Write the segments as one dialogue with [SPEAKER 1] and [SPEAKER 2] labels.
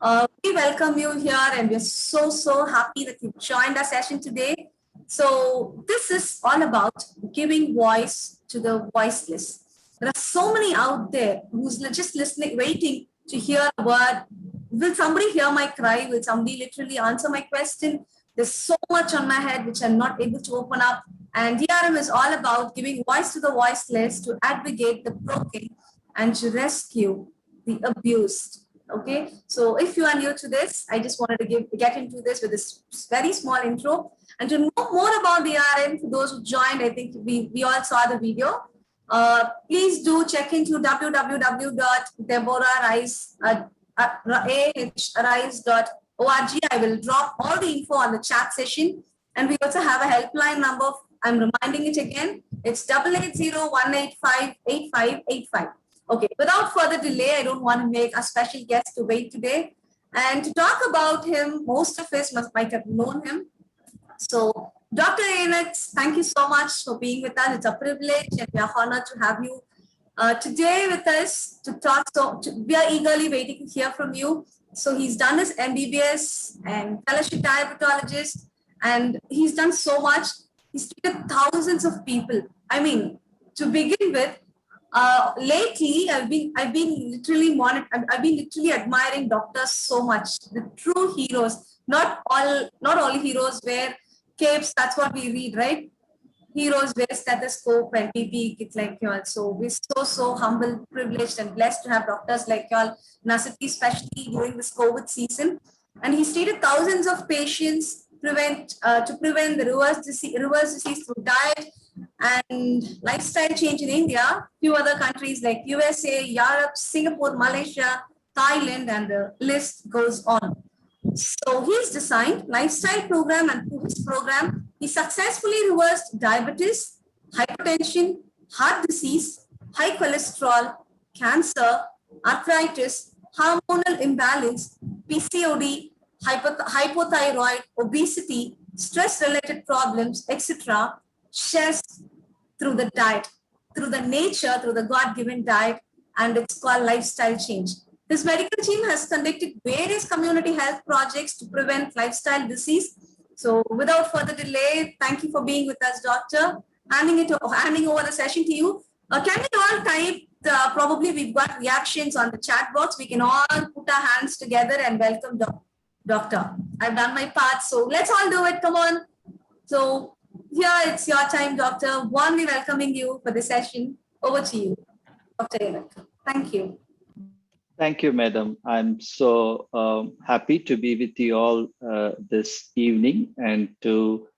[SPEAKER 1] We welcome you here and we're so happy that you joined our session today. So this is all about giving voice to the voiceless. There are so many out there who's just listening, waiting to hear a word. Will somebody hear my cry? Will somebody literally answer my question? There's so much on my head which I'm not able to open up. And DRM is all about giving voice to the voiceless, to advocate the broken and to rescue the abused. Okay, so if you are new to this, I just wanted to get into this with this very small intro. And to know more about the DRM, for those who joined, I think we all saw the video. Please do check into www.deborahrise.org. I will drop all the info on the chat session. And we also have a helpline number. I'm reminding it again. It's 880-185-8585. Okay, without further delay, I don't want to make a special guest to wait today. And to talk about him, most of us might have known him. So, Dr. Enoch, thank you so much for being with us. It's a privilege and we are honored to have you today with us to talk. We are eagerly waiting to hear from you. So he's done his MBBS and fellowship diabetologist, and he's done so much. He's treated thousands of people. I mean, to begin with, lately I've been literally admiring doctors so much. The true heroes, not all heroes wear capes. That's what we read, right? Heroes wear stethoscope and PPE kits like y'all. So we're so humble, privileged, and blessed to have doctors like y'all in our city, especially during this COVID season. And he's treated thousands of patients to prevent the reverse disease through diet and lifestyle change in India, few other countries like USA, Europe, Singapore, Malaysia, Thailand, and the list goes on. So he's designed lifestyle program, and through his program, he successfully reversed diabetes, hypertension, heart disease, high cholesterol, cancer, arthritis, hormonal imbalance, PCOD, hypothyroid, obesity, stress-related problems, etc. Shares through the diet, through the nature, through the God-given diet, and it's called lifestyle change. This medical team has conducted various community health projects to prevent lifestyle disease. So without further delay, thank you for being with us, doctor. Handing over the session to you. Can we all type, probably we've got reactions on the chat box. We can all put our hands together and welcome doctor. I've done my part, so let's all do it, come on. So here it's your time, doctor. Warmly welcoming you for the session. Over to you, Dr. Enoch. Thank you.
[SPEAKER 2] Thank you, madam. I'm so happy to be with you all this evening and to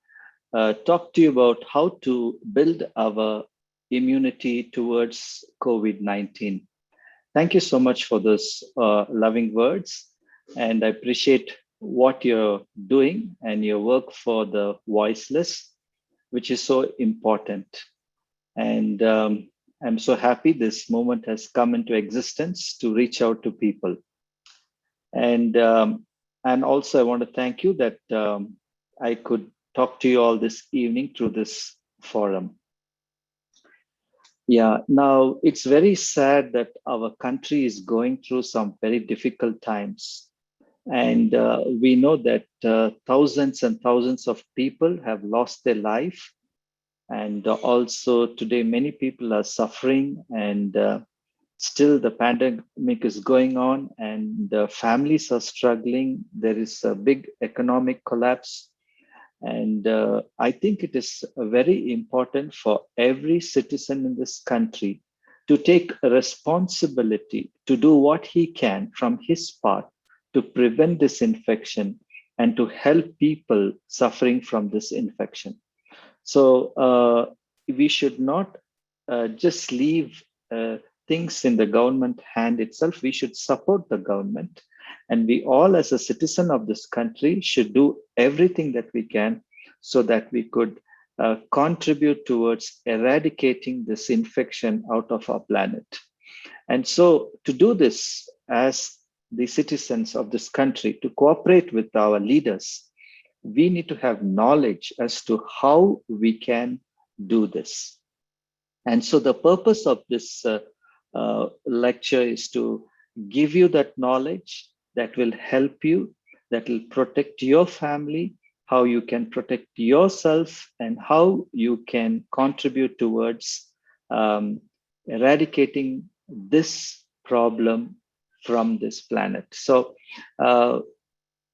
[SPEAKER 2] talk to you about how to build our immunity towards COVID-19. Thank you so much for those loving words, and I appreciate what you're doing and your work for the voiceless, which is so important. And I'm so happy this moment has come into existence to reach out to people. And also I want to thank you that I could talk to you all this evening through this forum. Yeah, now it's very sad that our country is going through some very difficult times. And we know that thousands and thousands of people have lost their life. And also today, many people are suffering, and still the pandemic is going on, and families are struggling. There is a big economic collapse. And I think it is very important for every citizen in this country to take a responsibility to do what he can from his part to prevent this infection and to help people suffering from this infection. So we should not just leave things in the government hand itself. We should support the government. And we all, as a citizen of this country, should do everything that we can so that we could contribute towards eradicating this infection out of our planet. And so to do this as the citizens of this country, to cooperate with our leaders, we need to have knowledge as to how we can do this. And so the purpose of this lecture is to give you that knowledge that will help you, that will protect your family, how you can protect yourself, and how you can contribute towards eradicating this problem from this planet. So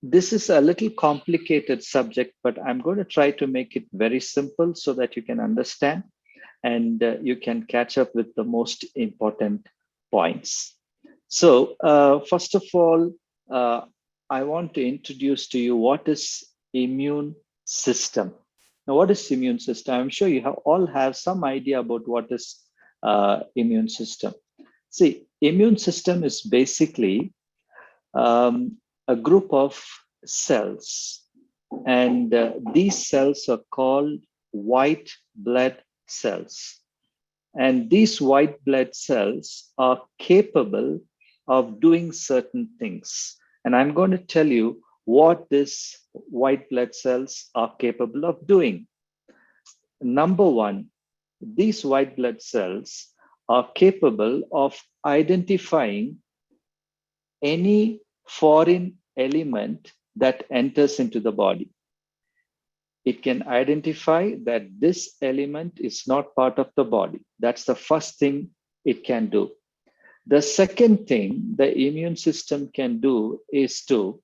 [SPEAKER 2] this is a little complicated subject, but I'm going to try to make it very simple so that you can understand and you can catch up with the most important points. So first of all, I want to introduce to you what is immune system. Now, what is immune system? I'm sure you all have some idea about what is immune system. See, immune system is basically a group of cells, and these cells are called white blood cells. And these white blood cells are capable of doing certain things. And I'm going to tell you what these white blood cells are capable of doing. Number one, these white blood cells are capable of identifying any foreign element that enters into the body. It can identify that this element is not part of the body. That's the first thing it can do. The second thing the immune system can do is to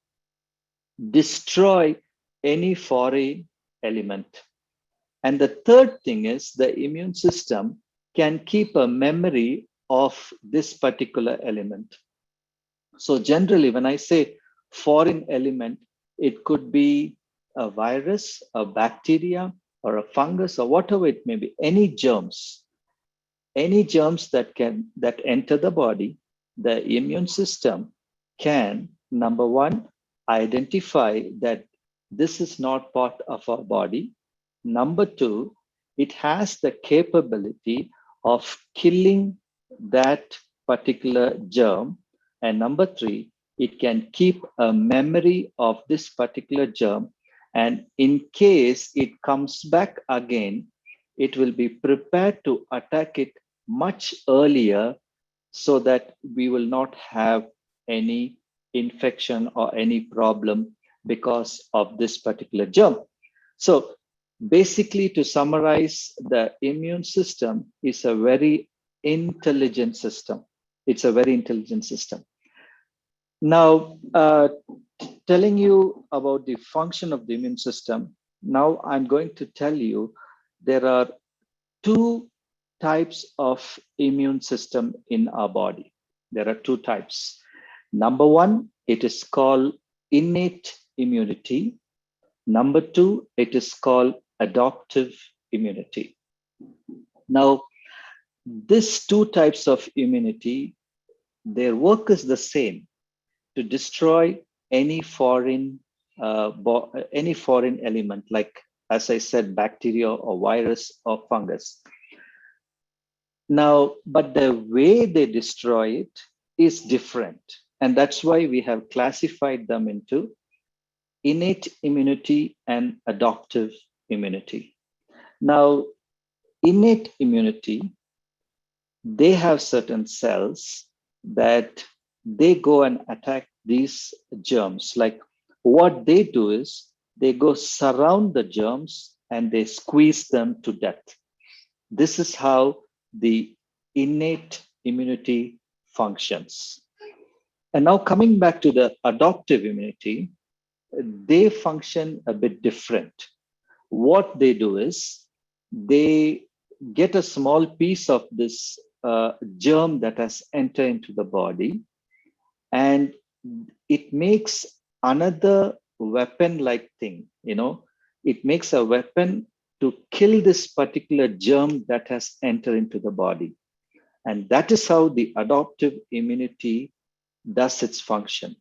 [SPEAKER 2] destroy any foreign element. And the third thing is the immune system can keep a memory of this particular element. So generally, when I say foreign element, it could be a virus, a bacteria, or a fungus, or whatever it may be, any germs that enter the body, the immune system can, number one, identify that this is not part of our body. Number two, it has the capability of killing that particular germ. And number three, it can keep a memory of this particular germ. And in case it comes back again, it will be prepared to attack it much earlier so that we will not have any infection or any problem because of this particular germ. So basically, to summarize, the immune system is a very intelligent system. It's a very intelligent system. Now, telling you about the function of the immune system, now I'm going to tell you there are two types of immune system in our body. There are two types. Number one, it is called innate immunity. Number two, it is called adaptive immunity. Now, these two types of immunity, their work is the same, to destroy any foreign element, like, as I said, bacteria or virus or fungus. Now, but the way they destroy it is different. And that's why we have classified them into innate immunity and adaptive immunity. Now, innate immunity, they have certain cells that they go and attack these germs. Like, what they do is they go surround the germs and they squeeze them to death. This is how the innate immunity functions. And now coming back to the adaptive immunity, they function a bit different. What they do is they get a small piece of this germ that has entered into the body, and it makes another weapon-like thing. It makes a weapon to kill this particular germ that has entered into the body. And that is how the adaptive immunity does its function.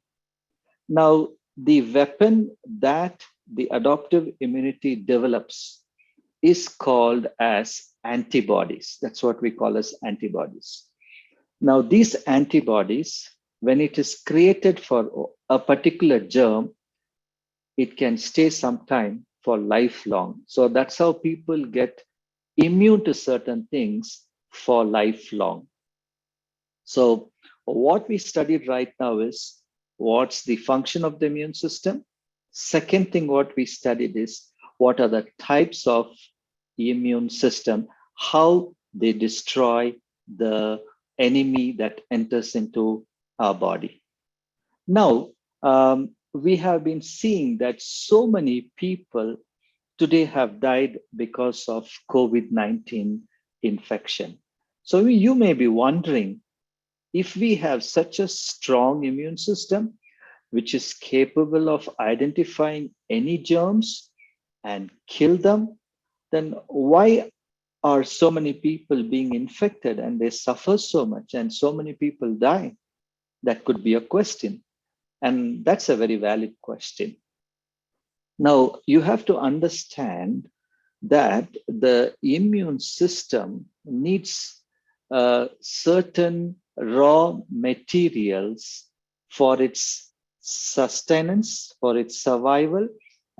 [SPEAKER 2] Now, the weapon that the adaptive immunity develops is called as antibodies. That's what we call as antibodies. Now, these antibodies, when it is created for a particular germ, it can stay some time for lifelong. So that's how people get immune to certain things for lifelong. So what we studied right now is what's the function of the immune system. Second thing, what we studied is what are the types of immune system, how they destroy the enemy that enters into our body. Now, we have been seeing that so many people today have died because of COVID-19 infection. So you may be wondering, if we have such a strong immune system, which is capable of identifying any germs and kill them, then why are so many people being infected and they suffer so much and so many people die? That could be a question. And that's a very valid question. Now, you have to understand that the immune system needs certain raw materials for its sustenance, for its survival,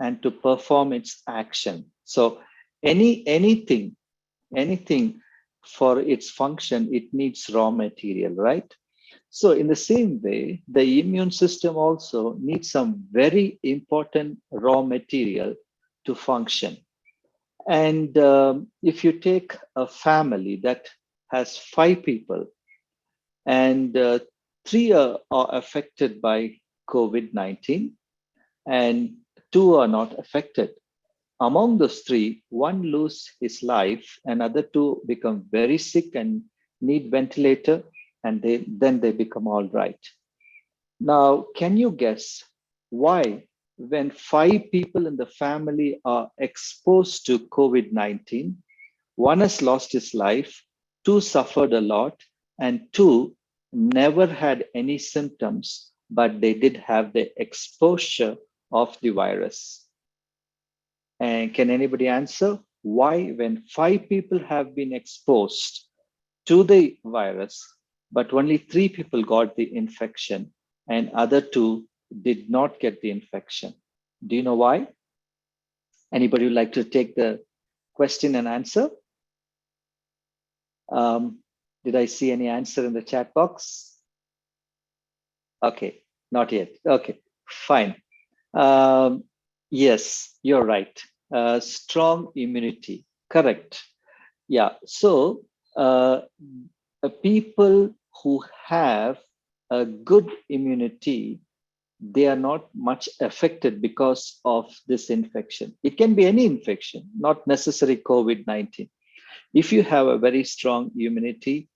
[SPEAKER 2] and to perform its action. So anything for its function, it needs raw material, right? So in the same way, the immune system also needs some very important raw material to function. And if you take a family that has 5 people and 3 are affected by COVID-19 and 2 are not affected, among those 3, one lose his life and other 2 become very sick and need ventilator, and then they become all right. Now, can you guess why, when 5 people in the family are exposed to COVID-19, one has lost his life, 2 suffered a lot, and 2 never had any symptoms, but they did have the exposure of the virus? And can anybody answer why, when 5 people have been exposed to the virus, but only 3 people got the infection and other 2 did not get the infection? Do you know why? Anybody would like to take the question and answer? Did I see any answer in the chat box? Okay, not yet. Okay, fine. Yes, you're right. Strong immunity, correct. Yeah, so people who have a good immunity, they are not much affected because of this infection. It can be any infection, not necessarily COVID-19. If you have a very strong immunity,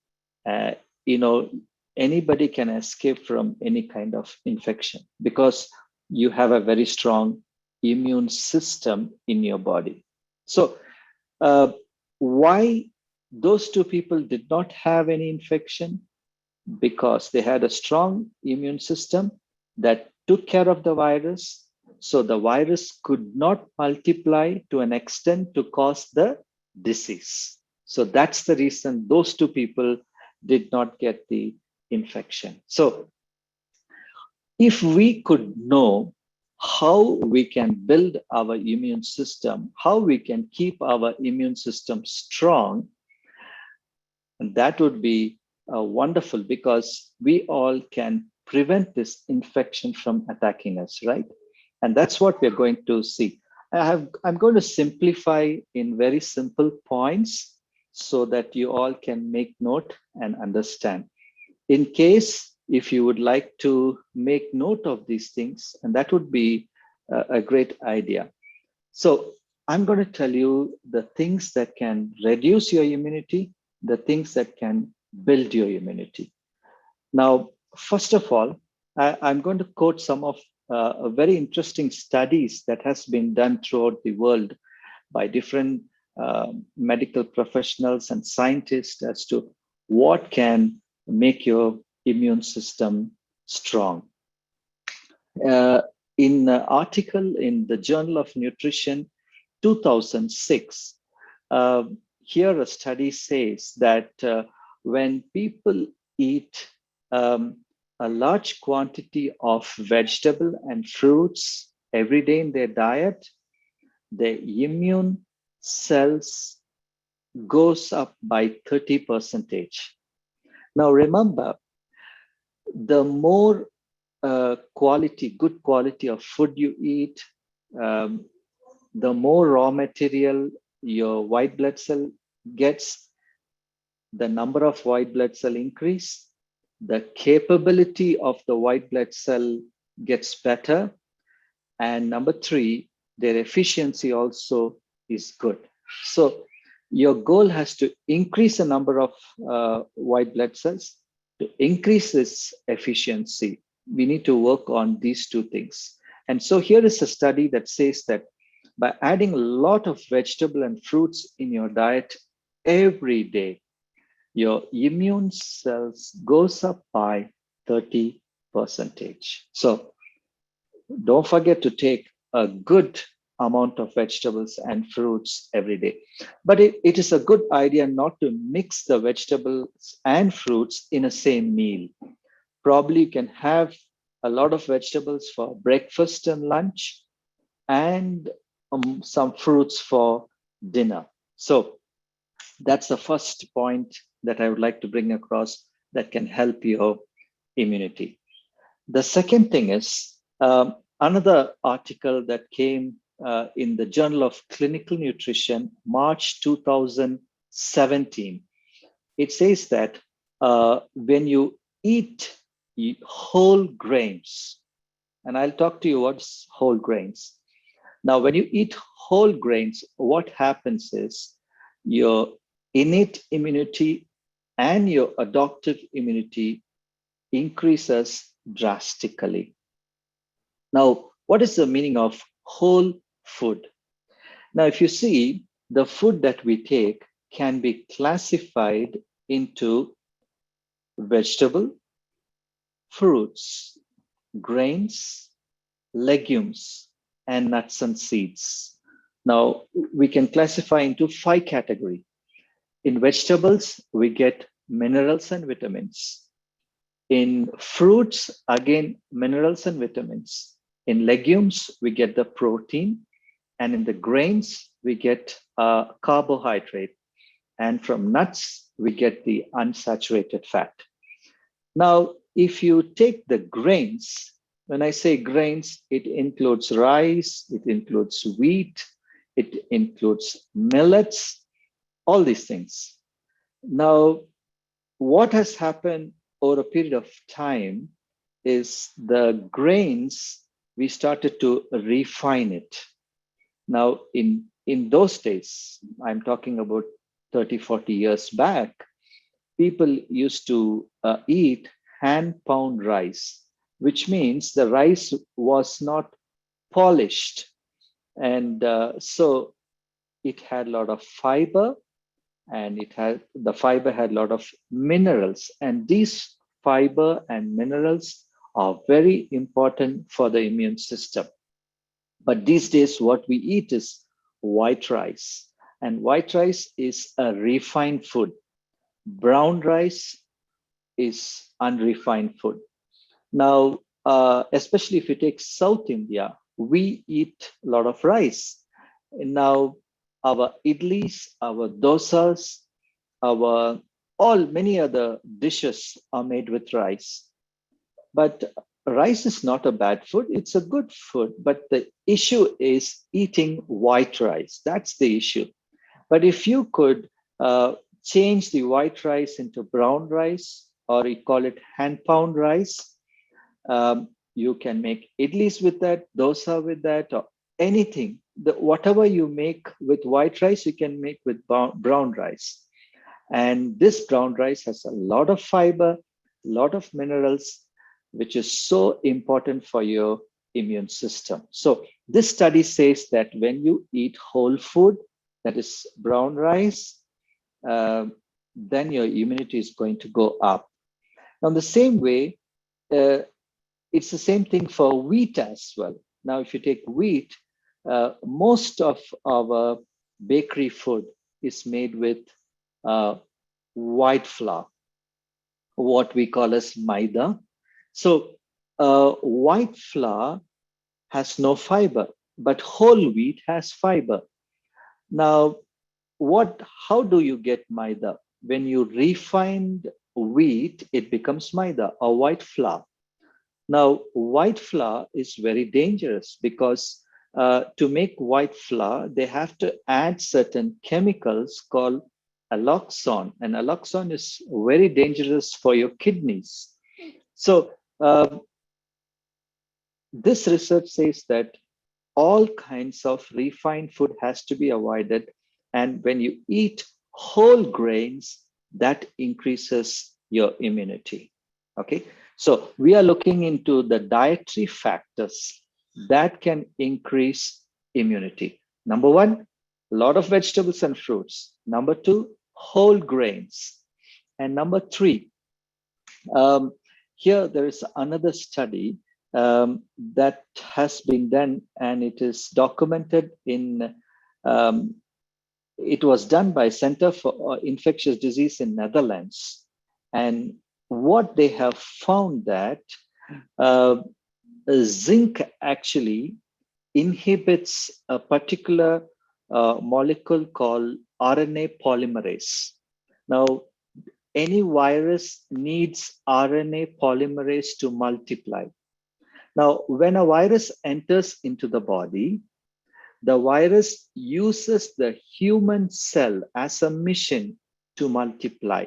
[SPEAKER 2] anybody can escape from any kind of infection because you have a very strong immune system in your body. So why those 2 people did not have any infection? Because they had a strong immune system that took care of the virus. So the virus could not multiply to an extent to cause the disease. So that's the reason those 2 people did not get the infection. So if we could know how we can build our immune system, how we can keep our immune system strong, that would be wonderful, because we all can prevent this infection from attacking us, right? And that's what we're going to see. I'm going to simplify in very simple points so that you all can make note and understand. In case if you would like to make note of these things, and that would be a great idea. So I'm going to tell you the things that can reduce your immunity, the things that can build your immunity. Now, first of all, I'm going to quote some of very interesting studies that has been done throughout the world by different medical professionals and scientists as to what can make your immune system strong. In an article in the Journal of Nutrition 2006, here a study says that when people eat a large quantity of vegetable and fruits every day in their diet, the immune cells goes up by 30%. Now remember, the more good quality of food you eat, um, the more raw material your white blood cell gets, the number of white blood cell increase, the capability of the white blood cell gets better, and number three, their efficiency also is good. So your goal has to increase the number of white blood cells. To increase its efficiency, we need to work on these two things. And so here is a study that says that by adding a lot of vegetable and fruits in your diet every day, your immune cells goes up by 30%. So don't forget to take a good amount of vegetables and fruits every day. But it is a good idea not to mix the vegetables and fruits in a same meal. Probably you can have a lot of vegetables for breakfast and lunch and some fruits for dinner. So that's the first point that I would like to bring across that can help your immunity. The second thing is another article that came in the Journal of Clinical Nutrition, March 2017. It says that when you eat whole grains, and I'll talk to you what's whole grains. Now, when you eat whole grains, what happens is your innate immunity and your adaptive immunity increases drastically. Now, what is the meaning of whole food? Now, if you see, the food that we take can be classified into vegetable, fruits, grains, legumes, and nuts and seeds. Now, we can classify into 5 categories. In vegetables, we get minerals and vitamins. In fruits, again, minerals and vitamins. In legumes, we get the protein. And in the grains, we get carbohydrate. And from nuts, we get the unsaturated fat. Now, if you take the grains, when I say grains, it includes rice, it includes wheat, it includes millets, all these things. Now, what has happened over a period of time is the grains, we started to refine it. Now, in those days, I'm talking about 30, 40 years back, people used to eat hand-pound rice, which means the rice was not polished. And so it had a lot of fiber, and the fiber had a lot of minerals. And these fiber and minerals are very important for the immune system. But these days, what we eat is white rice. And white rice is a refined food. Brown rice is unrefined food. Now, especially if you take South India, we eat a lot of rice. And now, our idlis, our dosas, many other dishes are made with rice. But rice is not a bad food, it's a good food. But the issue is eating white rice. That's the issue. But if you could change the white rice into brown rice, or you call it hand-pound rice, you can make idlis with that, dosa with that, or anything. Whatever you make with white rice, you can make with brown rice. And this brown rice has a lot of fiber, a lot of minerals, which is so important for your immune system. So this study says that when you eat whole food, that is brown rice, then your immunity is going to go up. Now, the same way, it's the same thing for wheat as well. Now, if you take wheat, most of our bakery food is made with white flour, what we call as maida. So white flour has no fiber, but whole wheat has fiber. Now, how do you get maida? When you refine wheat, it becomes maida or white flour. Now, white flour is very dangerous because to make white flour, they have to add certain chemicals called alloxon, and alloxon is very dangerous for your kidneys. So this research says that all kinds of refined food has to be avoided, and when you eat whole grains, that increases your immunity. Okay, so we are looking into the dietary factors that can increase immunity. Number one, a lot of vegetables and fruits. Number two, whole grains. And number three, here there is another study that has been done, and it is documented in, it was done by Center for Infectious Disease in Netherlands. And what they have found that uh, zinc actually inhibits a particular molecule called RNA polymerase. Now, any virus needs RNA polymerase to multiply. Now, when a virus enters into the body, the virus uses the human cell as a mission to multiply.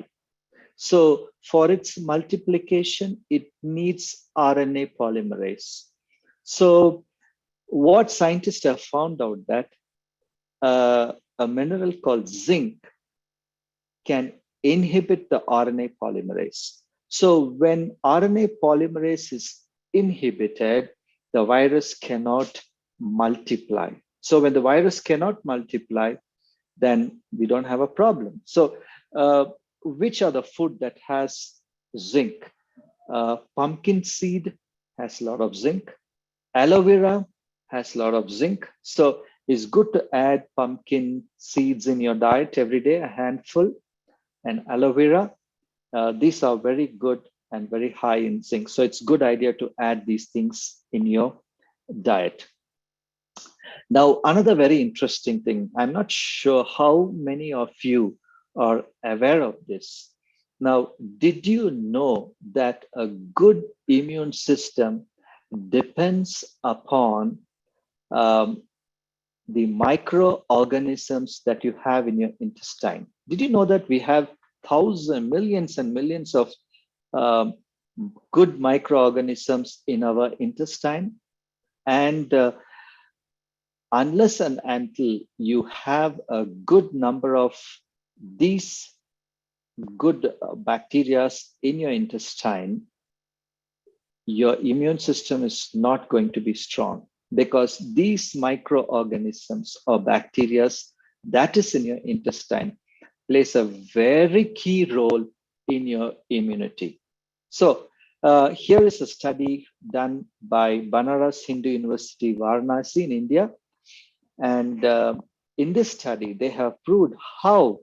[SPEAKER 2] So for its multiplication, it needs RNA polymerase. So what scientists have found out that a mineral called zinc can inhibit the RNA polymerase. So when RNA polymerase is inhibited, the virus cannot multiply. So when the virus cannot multiply, then we don't have a problem. So which are the food that has zinc? Pumpkin seed has a lot of zinc. Aloe vera has a lot of zinc. So it's good to add pumpkin seeds in your diet every day, a handful. And aloe vera, these are very good and very high in zinc. So it's a good idea to add these things in your diet. Now, another very interesting thing, I'm not sure how many of you are aware of this. Now, did you know that a good immune system depends upon the microorganisms that you have in your intestine? Did you know that we have thousands, millions and millions of good microorganisms in our intestine? And unless and until you have a good number of these good bacteria in your intestine, your immune system is not going to be strong, because these microorganisms or bacteria that is in your intestine plays a very key role in your immunity. So here is a study done by Banaras Hindu University, Varanasi in India. And in this study, they have proved how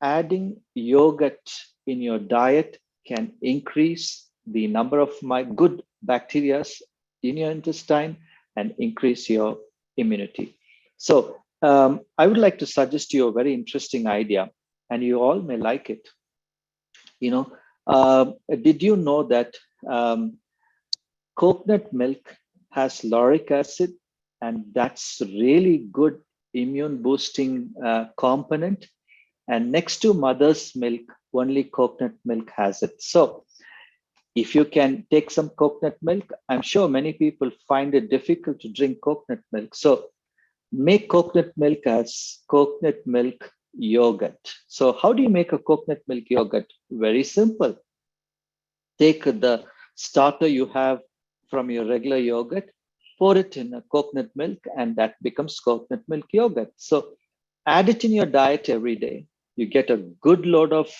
[SPEAKER 2] adding yogurt in your diet can increase the number of good bacteria in your intestine and increase your immunity. So I would like to suggest you a very interesting idea, and you all may like it. You know, did you know that coconut milk has lauric acid, and that's really good immune boosting component? And next to mother's milk, only coconut milk has it. So if you can take some coconut milk, I'm sure many people find it difficult to drink coconut milk. So make coconut milk as coconut milk yogurt. So how do you make a coconut milk yogurt? Very simple. Take the starter you have from your regular yogurt, pour it in a coconut milk, and that becomes coconut milk yogurt. So add it in your diet every day. You get a good load of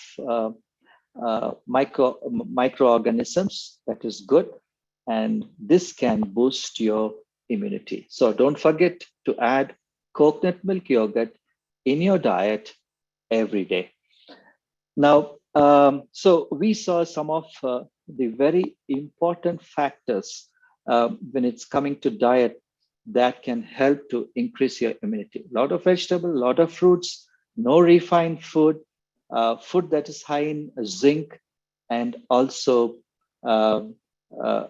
[SPEAKER 2] microorganisms. That is good, and this can boost your immunity. So don't forget to add coconut milk yogurt in your diet every day. Now, so we saw some of the very important factors when it's coming to diet that can help to increase your immunity. A lot of vegetable, a lot of fruits, no refined food, food that is high in zinc, and also uh,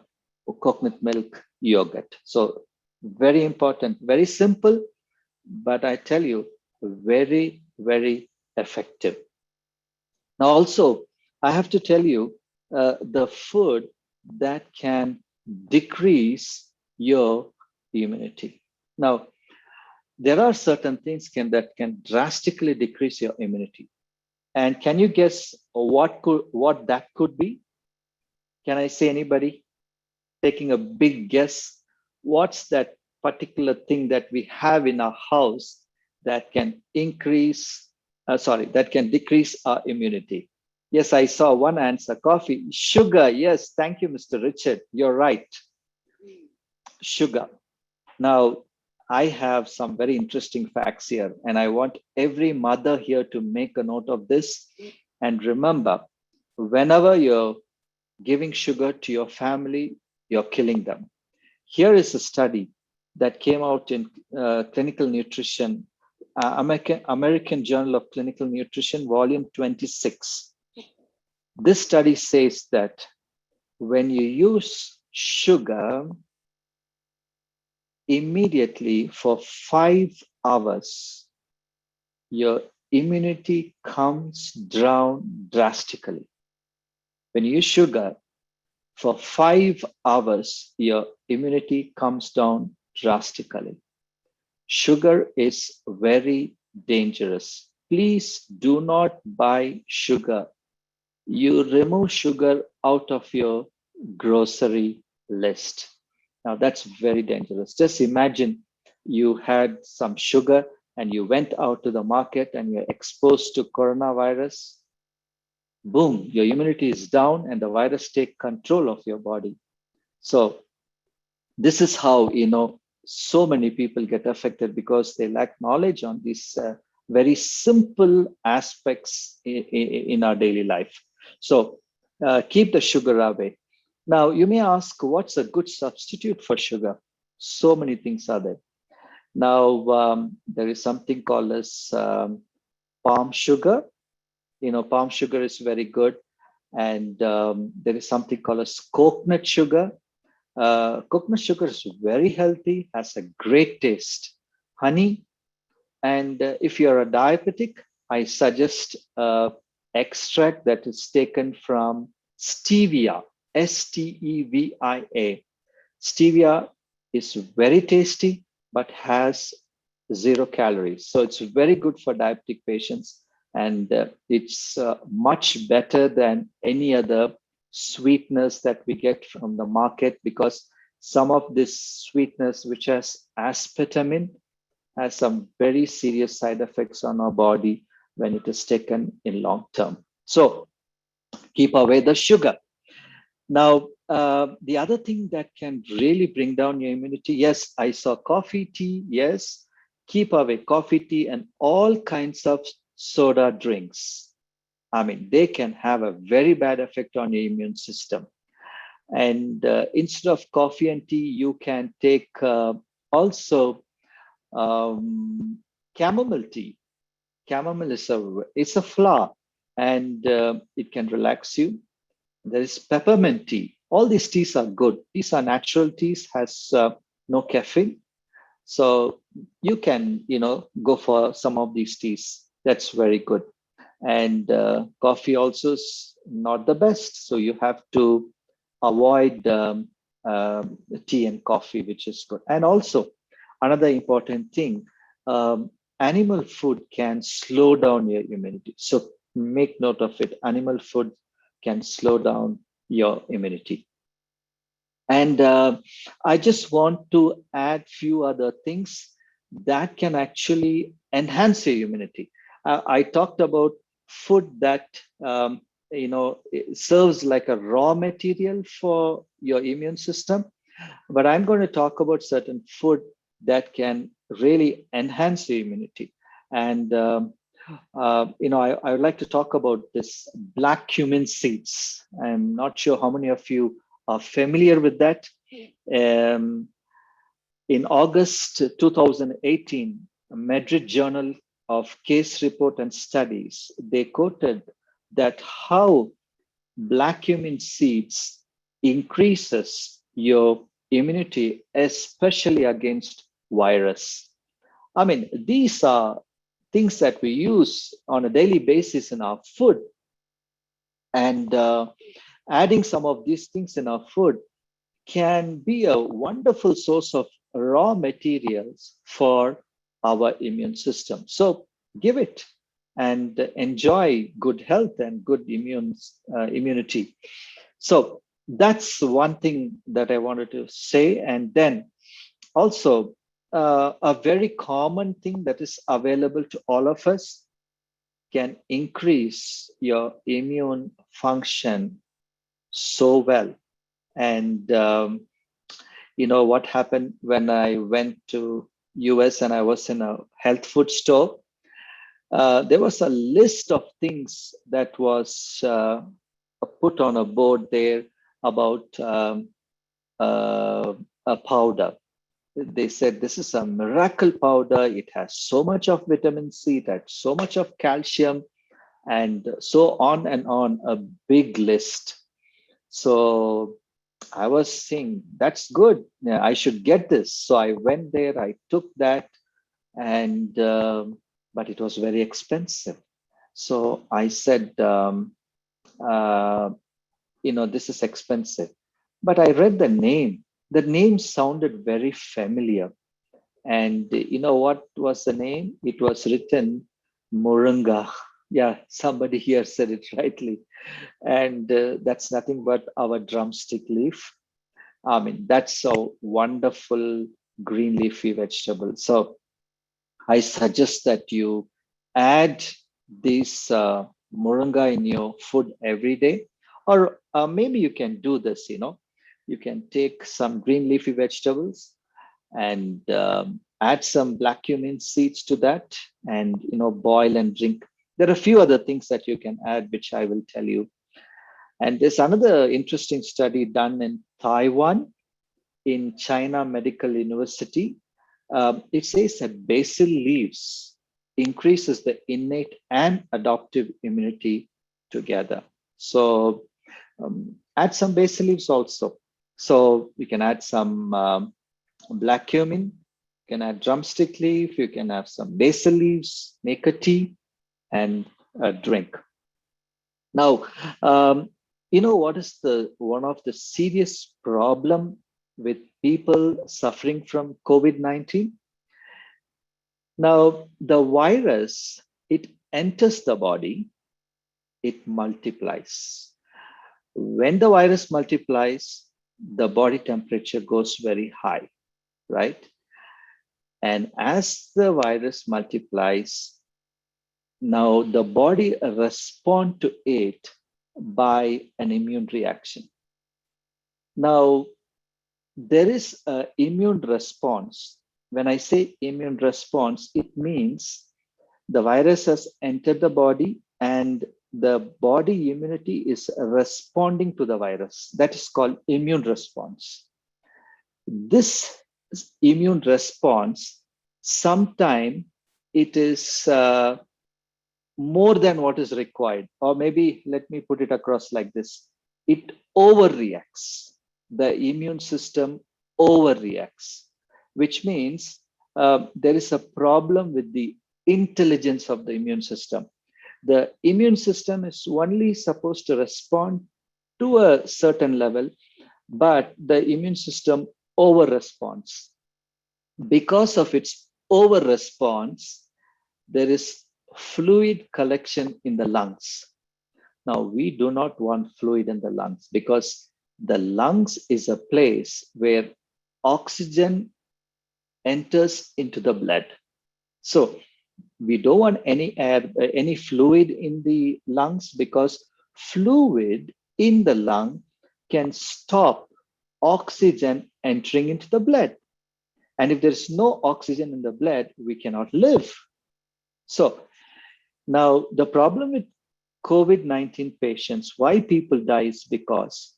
[SPEAKER 2] coconut milk yogurt. So very important, very simple, but I tell you, very, very effective. Now, also, I have to tell you the food that can decrease your immunity. Now, there are certain things that can drastically decrease your immunity. And can you guess what that could be? Can I say anybody taking a big guess? What's that particular thing that we have in our house that can that can decrease our immunity? Yes, I saw one answer, coffee. Sugar. Yes, thank you, Mr. Richard. You're right. Sugar. Now, I have some very interesting facts here, and I want every mother here to make a note of this. And remember, whenever you're giving sugar to your family, you're killing them. Here is a study that came out in Clinical Nutrition, American Journal of Clinical Nutrition, volume 26. This study says that when you use sugar immediately for 5 hours, your immunity comes down drastically. When you use sugar for 5 hours, your immunity comes down drastically. Sugar is very dangerous. Please do not buy sugar. You remove sugar out of your grocery list. Now that's very dangerous. Just imagine you had some sugar and you went out to the market and you're exposed to coronavirus. Boom, your immunity is down and the virus take control of your body. So this is how, so many people get affected because they lack knowledge on these very simple aspects in our daily life. So keep the sugar away. Now, you may ask, what's a good substitute for sugar? So many things are there. Now, there is something called as palm sugar. Palm sugar is very good. And there is something called as coconut sugar. Coconut sugar is very healthy, has a great taste. Honey, and if you're a diabetic, I suggest extract that is taken from stevia, Stevia. Stevia is very tasty, but has 0 calories. So it's very good for diabetic patients. And it's much better than any other sweetness that we get from the market, because some of this sweetness, which has aspartame, has some very serious side effects on our body when it is taken in long term. So keep away the sugar. Now, the other thing that can really bring down your immunity, yes, I saw coffee, tea, yes, keep away coffee, tea, and all kinds of soda drinks. I mean, they can have a very bad effect on your immune system. And instead of coffee and tea, you can take also chamomile tea. Chamomile is a flower, and it can relax you. There is peppermint tea. All these teas are good. These are natural teas, has no caffeine. So you can, go for some of these teas. That's very good. And coffee also is not the best. So you have to avoid tea and coffee, which is good. And also another important thing, animal food can slow down your immunity. So make note of it. Animal food can slow down your immunity. And I just want to add few other things that can actually enhance your immunity. I talked about food that it serves like a raw material for your immune system, but I'm going to talk about certain food that can really enhance your immunity. And I would like to talk about this black cumin seeds. I'm not sure how many of you are familiar with that. In August 2018, Madrid Journal of Case Report and Studies, they quoted that how black cumin seeds increases your immunity, especially against virus. I mean, these are things that we use on a daily basis in our food, and adding some of these things in our food can be a wonderful source of raw materials for our immune system. So give it and enjoy good health and good immunity. So that's one thing that I wanted to say. And then also, a very common thing that is available to all of us can increase your immune function so well. And you know what happened when I went to US and I was in a health food store? There was a list of things that was put on a board there about a powder. They said this is a miracle powder. It has so much of vitamin C, it has so much of calcium, and so on and on, a big list. So I was saying, that's good. Yeah, I should get this. So I went there, I took that, and but it was very expensive. So I said, this is expensive. But I read the name. The name sounded very familiar. And you know what was the name? It was written Moringa. Yeah, somebody here said it rightly. And that's nothing but our drumstick leaf. I mean, that's a wonderful green leafy vegetable. So I suggest that you add this moringa in your food every day, or maybe you can do this. You can take some green leafy vegetables and add some black cumin seeds to that, and boil and drink. There are a few other things that you can add, which I will tell you. And there's another interesting study done in Taiwan, in China Medical University. It says that basil leaves increases the innate and adaptive immunity together. So add some basil leaves also. So you can add some black cumin, you can add drumstick leaf, you can have some basil leaves, make a tea, and drink. Now, what is the one of the serious problem with people suffering from COVID-19? Now, the virus, it enters the body, it multiplies. When the virus multiplies, the body temperature goes very high, right? And as the virus multiplies, now the body responds to it by an immune reaction. Now, there is an immune response. When I say immune response, it means the virus has entered the body and the body immunity is responding to the virus. That is called immune response. This immune response, sometimes it is more than what is required, or maybe let me put it across like this: it overreacts. The immune system overreacts, which means there is a problem with the intelligence of the immune system. The immune system is only supposed to respond to a certain level, but the immune system over responds. Because of its over response, there is fluid collection in the lungs. Now, we do not want fluid in the lungs, because the lungs is a place where oxygen enters into the blood. So we don't want any air, any fluid in the lungs, because fluid in the lung can stop oxygen entering into the blood. And if there's no oxygen in the blood, we cannot live. So now the problem with COVID-19 patients, why people die, is because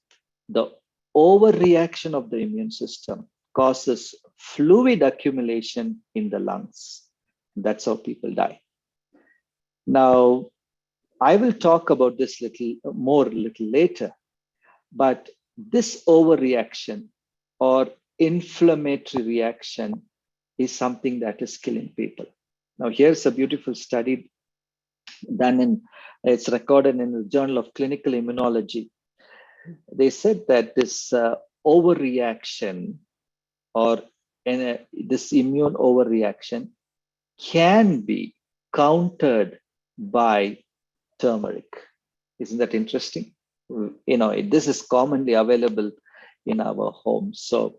[SPEAKER 2] the overreaction of the immune system causes fluid accumulation in the lungs. That's how people die. Now, I will talk about this little later, but this overreaction or inflammatory reaction is something that is killing people. Now, here's a beautiful study done it's recorded in the Journal of Clinical Immunology. They said that this overreaction or this immune overreaction can be countered by turmeric. Isn't that interesting? This is commonly available in our homes. So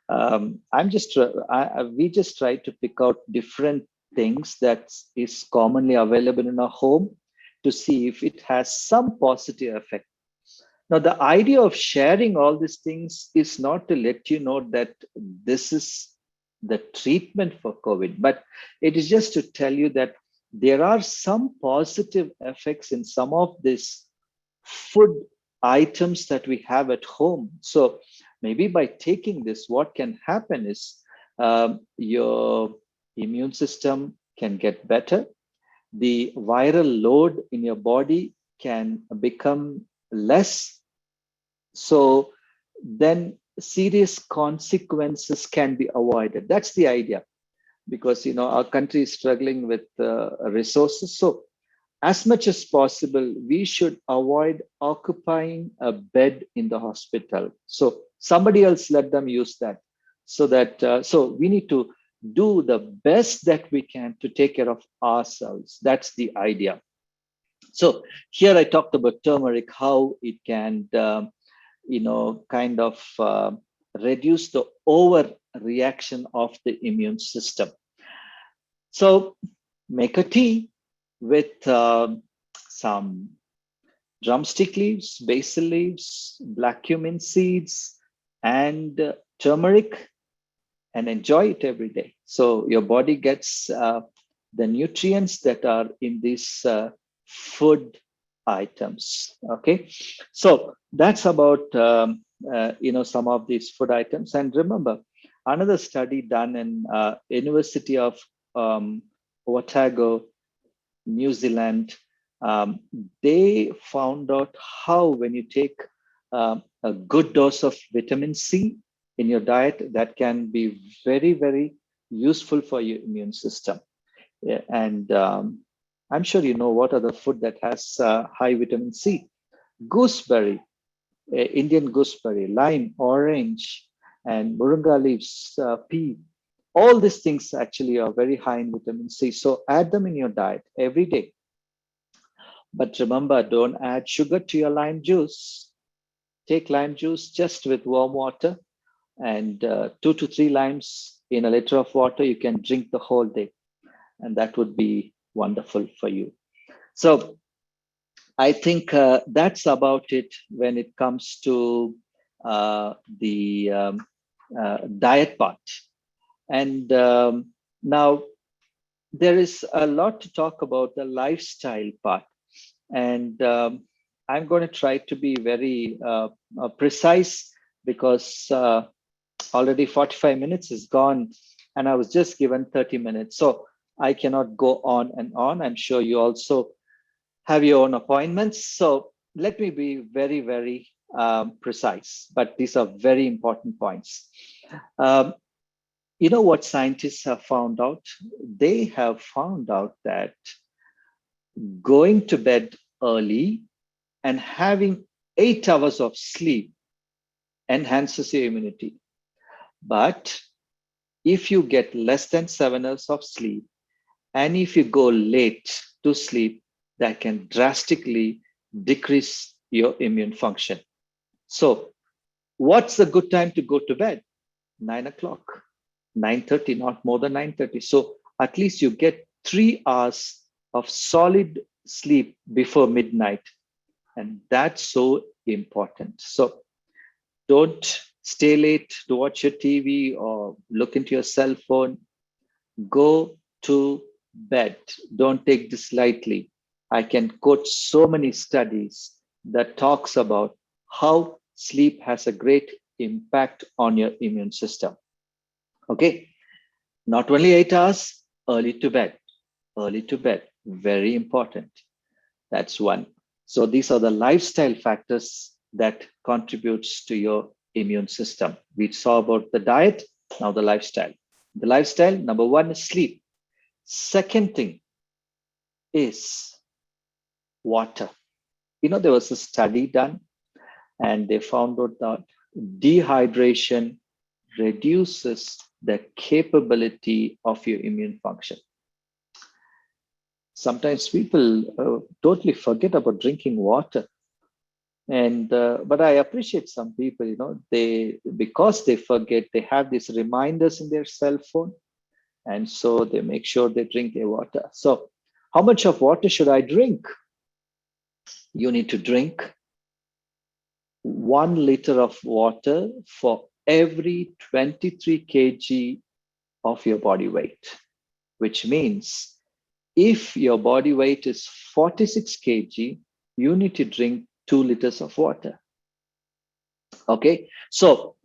[SPEAKER 2] we just try to pick out different things that is commonly available in our home to see if it has some positive effect. Now, the idea of sharing all these things is not to let you know that this is the treatment for COVID, but it is just to tell you that there are some positive effects in some of these food items that we have at home. So maybe by taking this, what can happen is your immune system can get better. The viral load in your body can become less. So then serious consequences can be avoided. That's the idea, because our country is struggling with resources. So as much as possible, we should avoid occupying a bed in the hospital. So somebody else let them use that. So we need to do the best that we can to take care of ourselves. That's the idea. So here I talked about turmeric, how it can, reduce the overreaction of the immune system. So make a tea with some drumstick leaves, basil leaves, black cumin seeds, and turmeric, and enjoy it every day. So your body gets the nutrients that are in these food items. Okay, so that's about some of these food items. And remember, another study done in University of Otago, New Zealand, they found out how when you take a good dose of vitamin C in your diet, that can be very, very useful for your immune system. Yeah, and I'm sure you know what are the food that has high vitamin C. Gooseberry, Indian gooseberry, lime, orange, and moringa leaves, pea. All these things actually are very high in vitamin C. So add them in your diet every day. But remember, don't add sugar to your lime juice. Take lime juice just with warm water, and 2 to 3 limes in a liter of water. You can drink the whole day, and that would be wonderful for you. So I think that's about it when it comes to the diet part. And now there is a lot to talk about the lifestyle part. And I'm going to try to be very precise, because already 45 minutes is gone and I was just given 30 minutes. So I cannot go on and on. I'm sure you also have your own appointments. So let me be very, very precise, but these are very important points. You know what scientists have found out? They have found out that going to bed early and having 8 hours of sleep enhances your immunity. But if you get less than 7 hours of sleep, and if you go late to sleep, that can drastically decrease your immune function. So what's a good time to go to bed? 9 o'clock, 9:30, not more than 9:30. So at least you get 3 hours of solid sleep before midnight. And that's so important. So don't stay late to watch your TV or look into your cell phone. Go to bed. Don't take this lightly. I can quote so many studies that talks about how sleep has a great impact on your immune system. Okay, not only 8 hours, early to bed. Early to bed, very important. That's one. So these are the lifestyle factors that contributes to your immune system. We saw about the diet, now the lifestyle. The lifestyle, number one is sleep. Second thing is water. There was a study done and they found out that dehydration reduces the capability of your immune function. Sometimes people totally forget about drinking water. And but I appreciate some people, they, because they forget, they have these reminders in their cell phone, and so they make sure they drink their water. So how much of water should I drink? You need to drink 1 liter of water for every 23 kg of your body weight, which means if your body weight is 46 kg, you need to drink 2 liters of water. Okay, so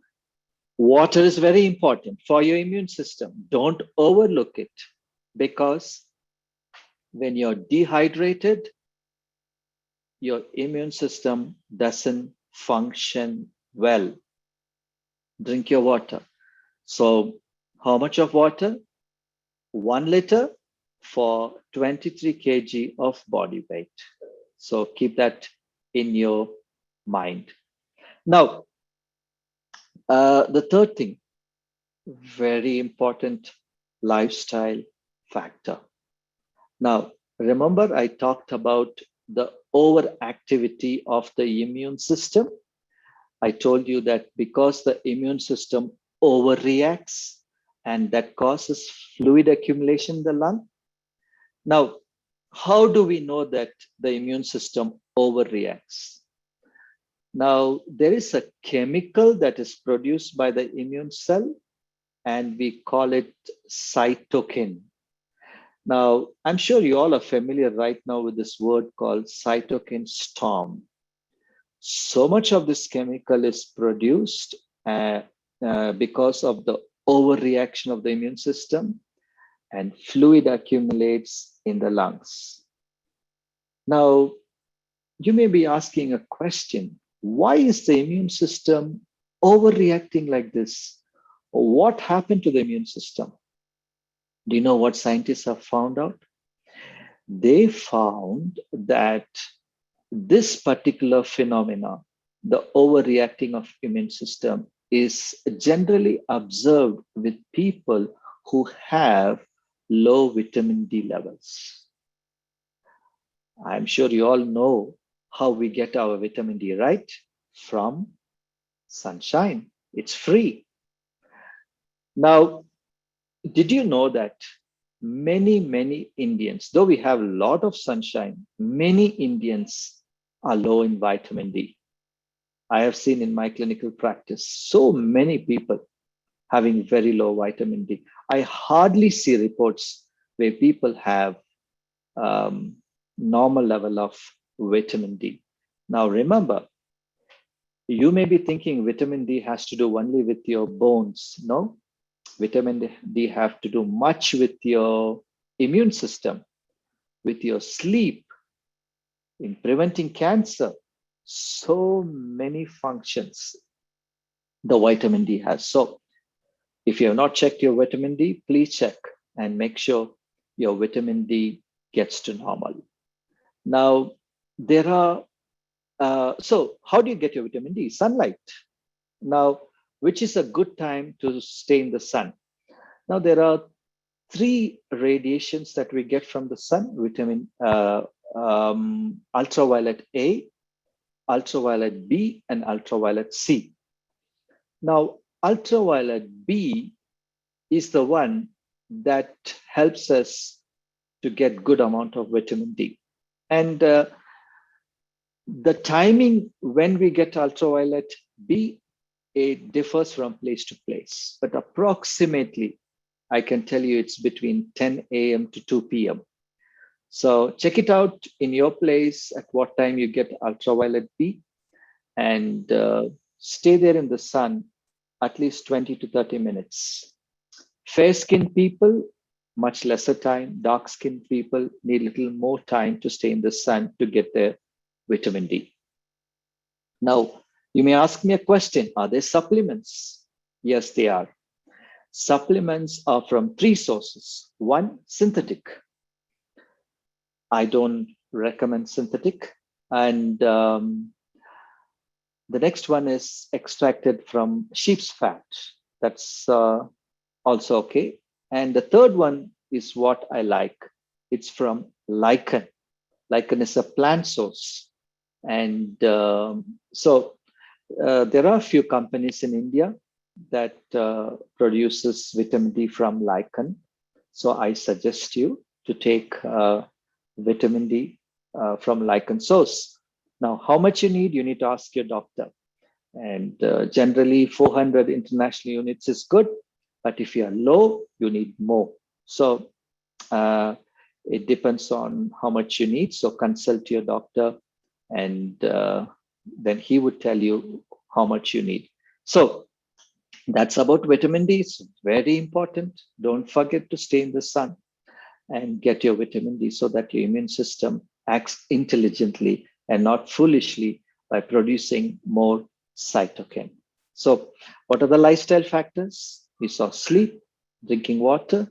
[SPEAKER 2] water is very important for your immune system. Don't overlook it, because when you're dehydrated, your immune system doesn't function well. Drink your water. So how much of water? 1 liter for 23 kg of body weight. So keep that in your mind. Now, the third thing, very important lifestyle factor. Now, remember I talked about the overactivity of the immune system. I told you that because the immune system overreacts, and that causes fluid accumulation in the lung. Now, how do we know that the immune system overreacts? Now, there is a chemical that is produced by the immune cell, and we call it cytokine. Now, I'm sure you all are familiar right now with this word called cytokine storm. So much of this chemical is produced because of the overreaction of the immune system, and fluid accumulates in the lungs. Now, you may be asking a question: why is the immune system overreacting like this? What happened to the immune system? Do you know what scientists have found out? They found that this particular phenomena, the overreacting of immune system, is generally observed with people who have low vitamin D levels. I'm sure you all know how we get our vitamin D, right? From sunshine. It's free. Now, did you know that many Indians, though we have a lot of sunshine, many Indians are low in vitamin D? I have seen in my clinical practice so many people having very low vitamin D. I hardly see reports where people have normal level of vitamin D. Now remember, you may be thinking vitamin D has to do only with your bones. No, vitamin D have to do much with your immune system, with your sleep, in preventing cancer. So many functions the vitamin D has. So if you have not checked your vitamin D, please check and make sure your vitamin D gets to normal. Now, there are, so how do you get your vitamin D? Sunlight. Now, which is a good time to stay in the sun? Now, there are 3 radiations that we get from the sun: ultraviolet A, ultraviolet B, and ultraviolet C. Now, ultraviolet B is the one that helps us to get good amount of vitamin D. And the timing when we get ultraviolet B, it differs from place to place, but approximately I can tell you it's between 10 a.m. to 2 p.m. So check it out in your place at what time you get ultraviolet B, and stay there in the sun at least 20 to 30 minutes. Fair skinned people, much lesser time. Dark skinned people need a little more time to stay in the sun to get their vitamin D. Now, you may ask me a question. Are there supplements? Yes, they are. Supplements are from three sources. One, synthetic. I don't recommend synthetic. And the next one is extracted from sheep's fat. That's also okay. And the third one is what I like. It's from lichen. Lichen is a plant source. And there are a few companies in India that produces vitamin D from lichen. So I suggest you to take vitamin D from lichen source. Now, how much you need to ask your doctor. And generally 400 international units is good, but if you are low, you need more. So it depends on how much you need. So consult your doctor, and then he would tell you how much you need. So that's about vitamin D. It's very important. Don't forget to stay in the sun and get your vitamin D so that your immune system acts intelligently and not foolishly by producing more cytokine. So what are the lifestyle factors? We saw sleep, drinking water,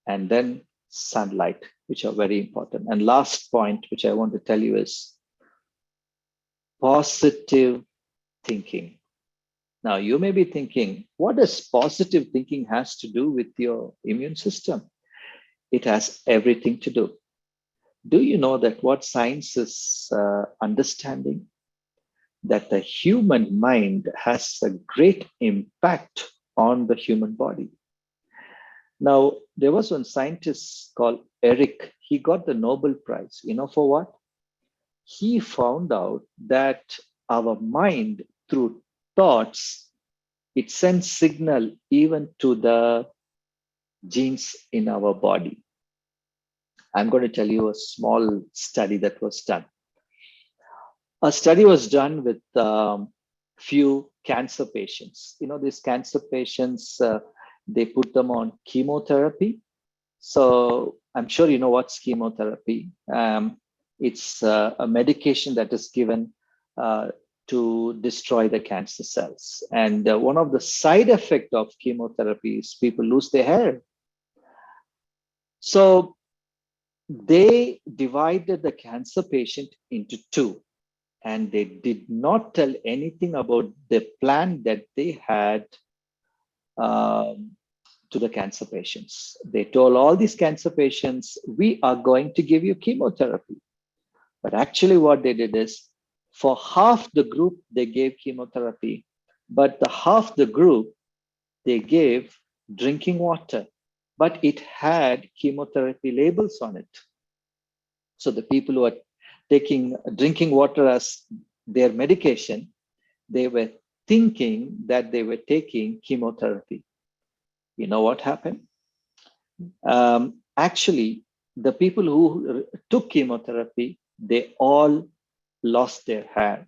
[SPEAKER 2] and then sunlight, which are very important. And last point, which I want to tell you, is positive thinking. Now, you may be thinking, what does positive thinking has to do with your immune system? It has everything to do. Do you know that what science is understanding? That the human mind has a great impact on the human body. Now, there was one scientist called Eric. He got the Nobel Prize. You know for what? He found out that our mind, through thoughts, it sends signal even to the genes in our body. I'm going to tell you a small study that was done. A study was done with few cancer patients. You know, these cancer patients, they put them on chemotherapy. So I'm sure you know what's chemotherapy. It's a medication that is given to destroy the cancer cells. And one of the side effects of chemotherapy is people lose their hair. So they divided the cancer patient into two. And they did not tell anything about the plan that they had to the cancer patients. They told all these cancer patients, we are going to give you chemotherapy. But actually what they did is, for half the group, they gave chemotherapy, but the half the group, they gave drinking water, but it had chemotherapy labels on it. So the people who are taking drinking water as their medication, they were thinking that they were taking chemotherapy. You know what happened? Actually, the people who took chemotherapy, they all lost their hair.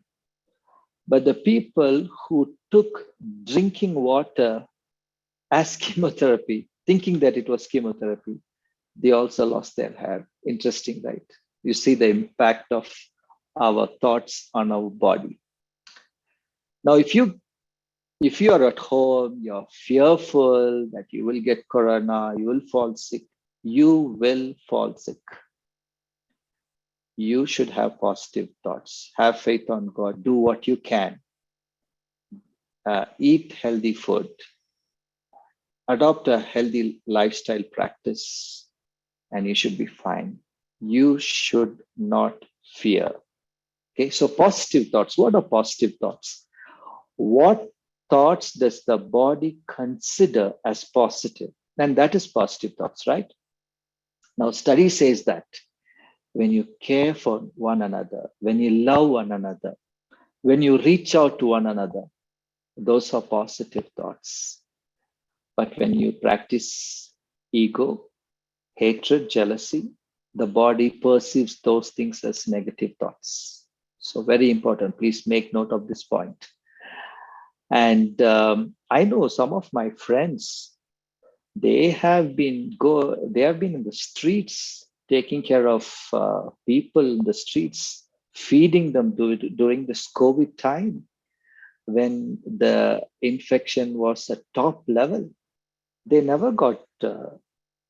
[SPEAKER 2] But the people who took drinking water as chemotherapy, thinking that it was chemotherapy, they also lost their hair. Interesting, right? You see the impact of our thoughts on our body. Now, if you are at home, you're fearful that you will get corona, you will fall sick, you will fall sick. You should have positive thoughts. Have faith on God. Do what you can. Eat healthy food. Adopt a healthy lifestyle practice, and you should be fine. You should not fear. Okay, so positive thoughts. What are positive thoughts? What thoughts does the body consider as positive? And that is positive thoughts, right? Now, study says that when you care for one another, when you love one another, when you reach out to one another, those are positive thoughts. But when you practice ego, hatred, jealousy, the body perceives those things as negative thoughts. So very important. Please make note of this point. And I know some of my friends, they have been in the streets taking care of people in the streets. feeding them during this COVID time when the infection was at top level. They never got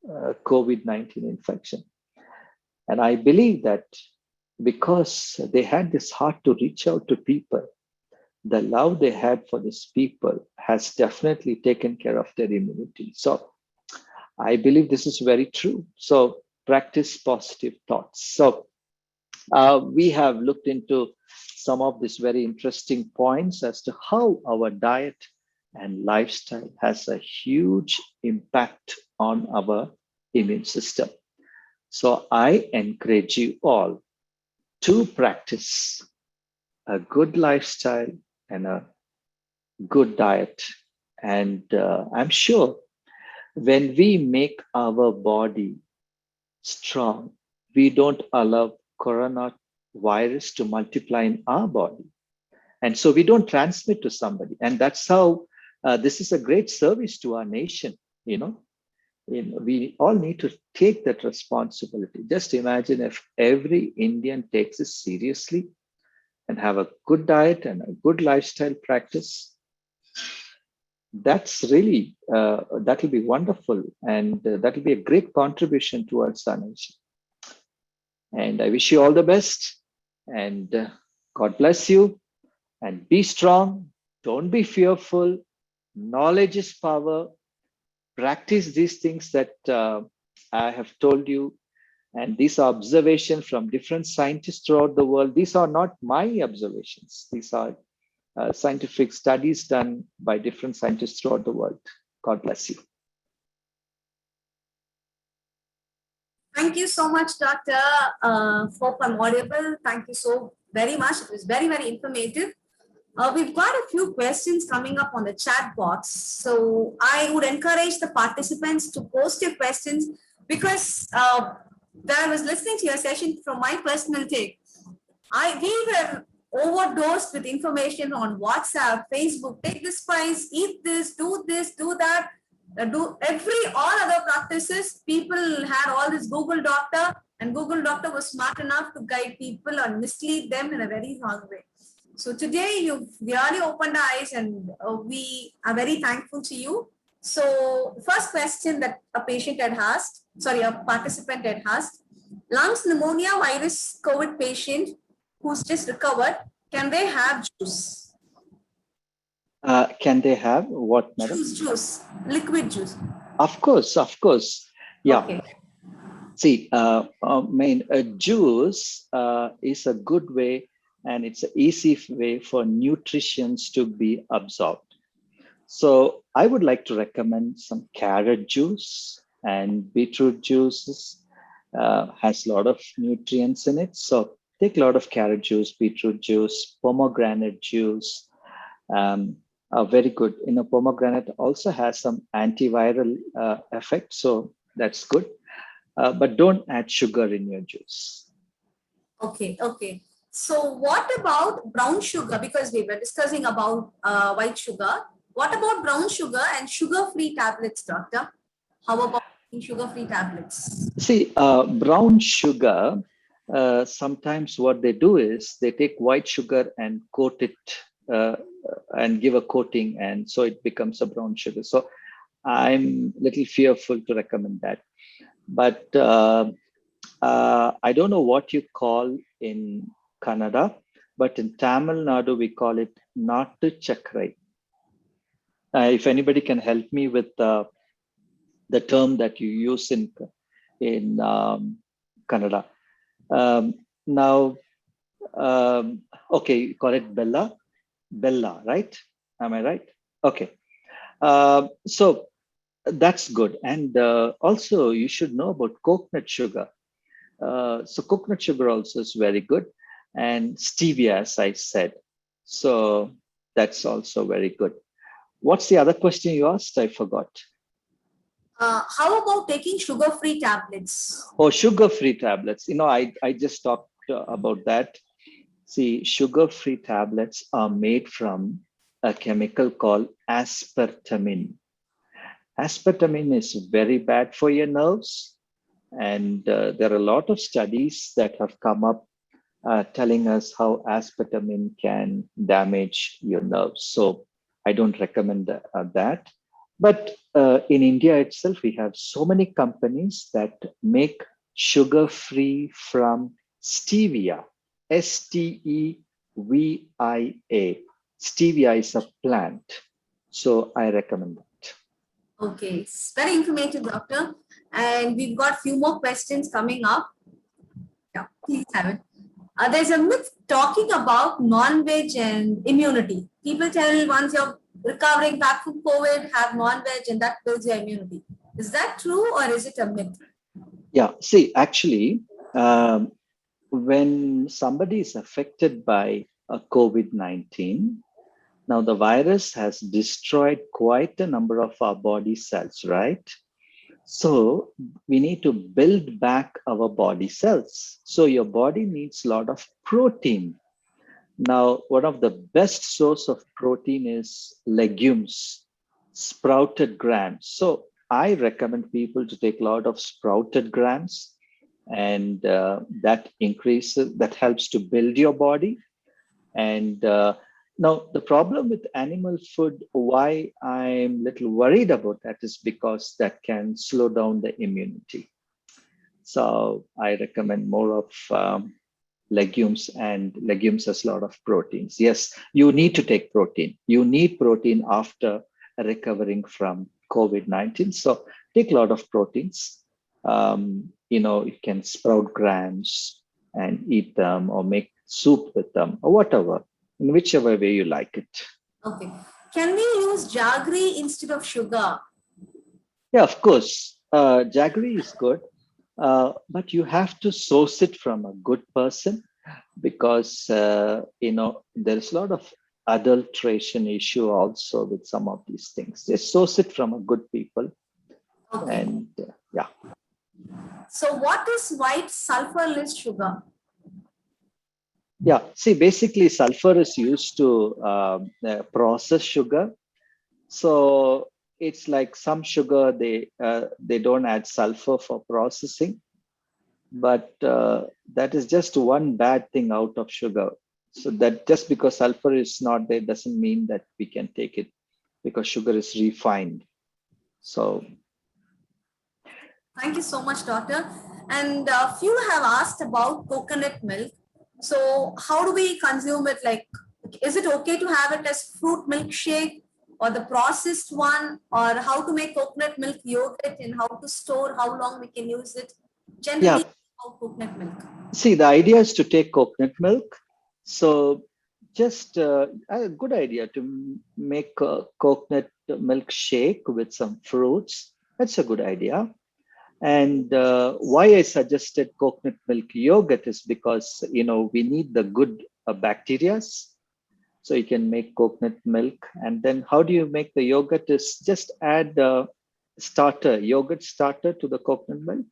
[SPEAKER 2] COVID-19 infection. And I believe that because they had this heart to reach out to people, the love they had for these people has definitely taken care of their immunity. So I believe this is very true. So practice positive thoughts. So we have looked into some of these very interesting points as to how our diet and lifestyle has a huge impact on our immune system. So I encourage you all to practice a good lifestyle and a good diet. And I'm sure when we make our body strong, we don't allow coronavirus to multiply in our body. And so we don't transmit to somebody. And that's how this is a great service to our nation. We all need to take that responsibility. Just imagine if every Indian takes it seriously and have a good diet and a good lifestyle practice. That's really, that will be wonderful. And that will be a great contribution towards our nation. And I wish you all the best. And God bless you. And be strong. Don't be fearful. Knowledge is power. Practice these things that I have told you. And these are observations from different scientists throughout the world. These are not my observations. These are scientific studies done by different scientists throughout the world. God bless you.
[SPEAKER 1] Thank you so much, Dr. Hope I'm audible. Thank you so very much. It was very, very informative. We've got a few questions coming up on the chat box. So I would encourage the participants to post your questions because when I was listening to your session, from my personal take, we were overdosed with information on WhatsApp, Facebook, take this spice, eat this, do that, all other practices. People had all this Google Doctor, and Google Doctor was smart enough to guide people or mislead them in a very wrong way. So today you've really opened our eyes, and we are very thankful to you. So first question that a participant had asked, lungs pneumonia virus COVID patient who's just recovered, can they have juice?
[SPEAKER 2] Can they have what, madam?
[SPEAKER 1] Juice, liquid juice.
[SPEAKER 2] Of course. Yeah.
[SPEAKER 1] Okay.
[SPEAKER 2] See, juice is a good way, and it's an easy way for nutrients to be absorbed. So I would like to recommend some carrot juice, and beetroot juices has a lot of nutrients in it. So take a lot of carrot juice, beetroot juice, pomegranate juice. Are very good. Pomegranate also has some antiviral effect, so that's good. But don't add sugar in your juice.
[SPEAKER 1] Okay. So what about brown sugar? Because we were discussing about white sugar. What about brown sugar and sugar-free tablets, doctor? How about sugar-free tablets?
[SPEAKER 2] See, brown sugar, sometimes what they do is they take white sugar and coat it and give a coating, and so it becomes a brown sugar. So I'm a little fearful to recommend that. But I don't know what you call in Kannada, but in Tamil Nadu, we call it Nattu Chakrai. If anybody can help me with the term that you use in Kannada. Okay, you call it Bella, right? Am I right? Okay. So that's good. And also you should know about coconut sugar. So coconut sugar also is very good. And stevia, as I said. So that's also very good. What's the other question you asked? I forgot.
[SPEAKER 1] How about taking sugar-free tablets?
[SPEAKER 2] Oh, sugar-free tablets. I just talked about that. See, sugar-free tablets are made from a chemical called aspartame. Aspartame is very bad for your nerves. And there are a lot of studies that have come up telling us how aspartame can damage your nerves. So I don't recommend that. But in India itself, we have so many companies that make sugar free from stevia, Stevia. Stevia is a plant. So I recommend that.
[SPEAKER 1] Okay, it's very informative, doctor. And we've got a few more questions coming up. Yeah, please have it. There's a myth talking about non-veg and immunity. People tell once you're recovering back from COVID, have non-veg and that builds your immunity. Is that true or is it a myth?
[SPEAKER 2] Yeah, see, actually, um, when somebody is affected by a COVID-19, now the virus has destroyed quite a number of our body cells, right? So we need to build back our body cells. So your body needs a lot of protein. Now, one of the best source of protein is legumes, sprouted grams. So I recommend people to take a lot of sprouted grams, and that helps to build your body. And now the problem with animal food, why I'm little worried about that is because that can slow down the immunity. So I recommend more of legumes, and legumes has a lot of proteins. Yes, you need to take protein. You need protein after recovering from COVID-19. So take a lot of proteins. You can sprout grams and eat them, or make soup with them, or whatever, in whichever way you like it.
[SPEAKER 1] Okay. Can we use jaggery instead of sugar?
[SPEAKER 2] Yeah, of course. Jaggery is good, but you have to source it from a good person, because there's a lot of adulteration issue also with some of these things. Just source it from a good people.
[SPEAKER 1] Okay.
[SPEAKER 2] And yeah.
[SPEAKER 1] So what is white sulfurless sugar?
[SPEAKER 2] Yeah, see, basically sulfur is used to process sugar. So it's like some sugar, they don't add sulfur for processing, but that is just one bad thing out of sugar. So that just because sulfur is not there doesn't mean that we can take it, because sugar is refined. So
[SPEAKER 1] Thank you so much, doctor. And a few have asked about coconut milk. So how do we consume it? Like, is it okay to have it as fruit milkshake or the processed one, or how to make coconut milk yogurt and how to store, how long we can use it?
[SPEAKER 2] yeah,
[SPEAKER 1] Generally, how coconut milk.
[SPEAKER 2] see, the idea is to take coconut milk. So just a good idea to make a coconut milk shake with some fruits. That's a good idea. And why I suggested coconut milk yogurt is because we need the good bacteria. So you can make coconut milk, and then how do you make the yogurt? Is just add yogurt starter to the coconut milk.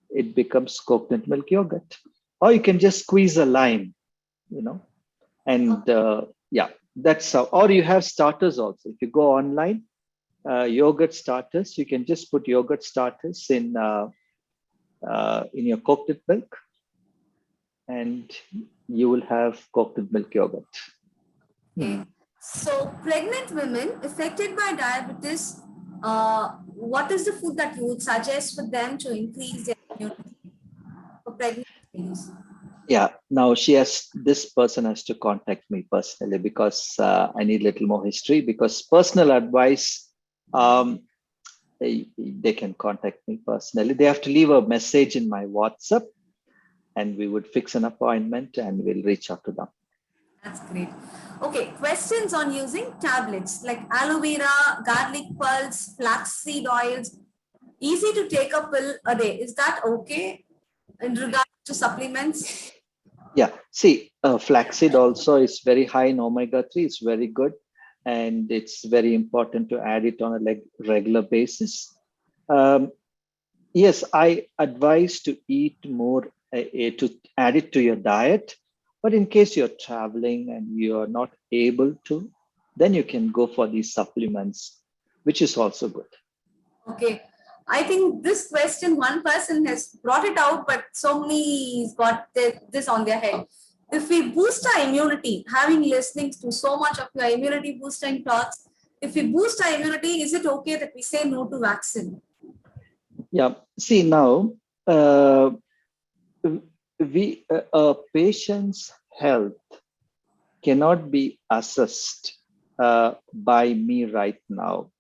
[SPEAKER 2] It becomes coconut milk yogurt, or you can just squeeze a lime, you know, and yeah, that's how. Or you have starters also. If you go online, yogurt starters, you can just put yogurt starters in your coconut milk, and you will have coconut milk yogurt.
[SPEAKER 1] Okay. So pregnant women affected by diabetes, what is the food that you would suggest for them to increase their immunity for pregnant ladies?
[SPEAKER 2] Yeah, now this person has to contact me personally, because I need a little more history, because personal advice, they can contact me personally. They have to leave a message in my WhatsApp, and we would fix an appointment and we'll reach out to them.
[SPEAKER 1] That's great. Okay, questions on using tablets like aloe vera, garlic pulse, flaxseed oils. Easy to take a pill a day. Is that okay in regards to supplements?
[SPEAKER 2] Yeah, see, flaxseed also is very high in omega-3. It's very good, and it's very important to add it on a regular basis. Yes, I advise to eat more, to add it to your diet. But in case you're traveling and you're not able to, then you can go for these supplements, which is also good.
[SPEAKER 1] Okay. I think this question, one person has brought it out, but so many got this on their head. if we boost our immunity, having listening to so much of your immunity boosting talks, if we boost our immunity, is it okay that we say no to vaccine?
[SPEAKER 2] Yeah. See now, uh, a patient's health cannot be assessed by me right now.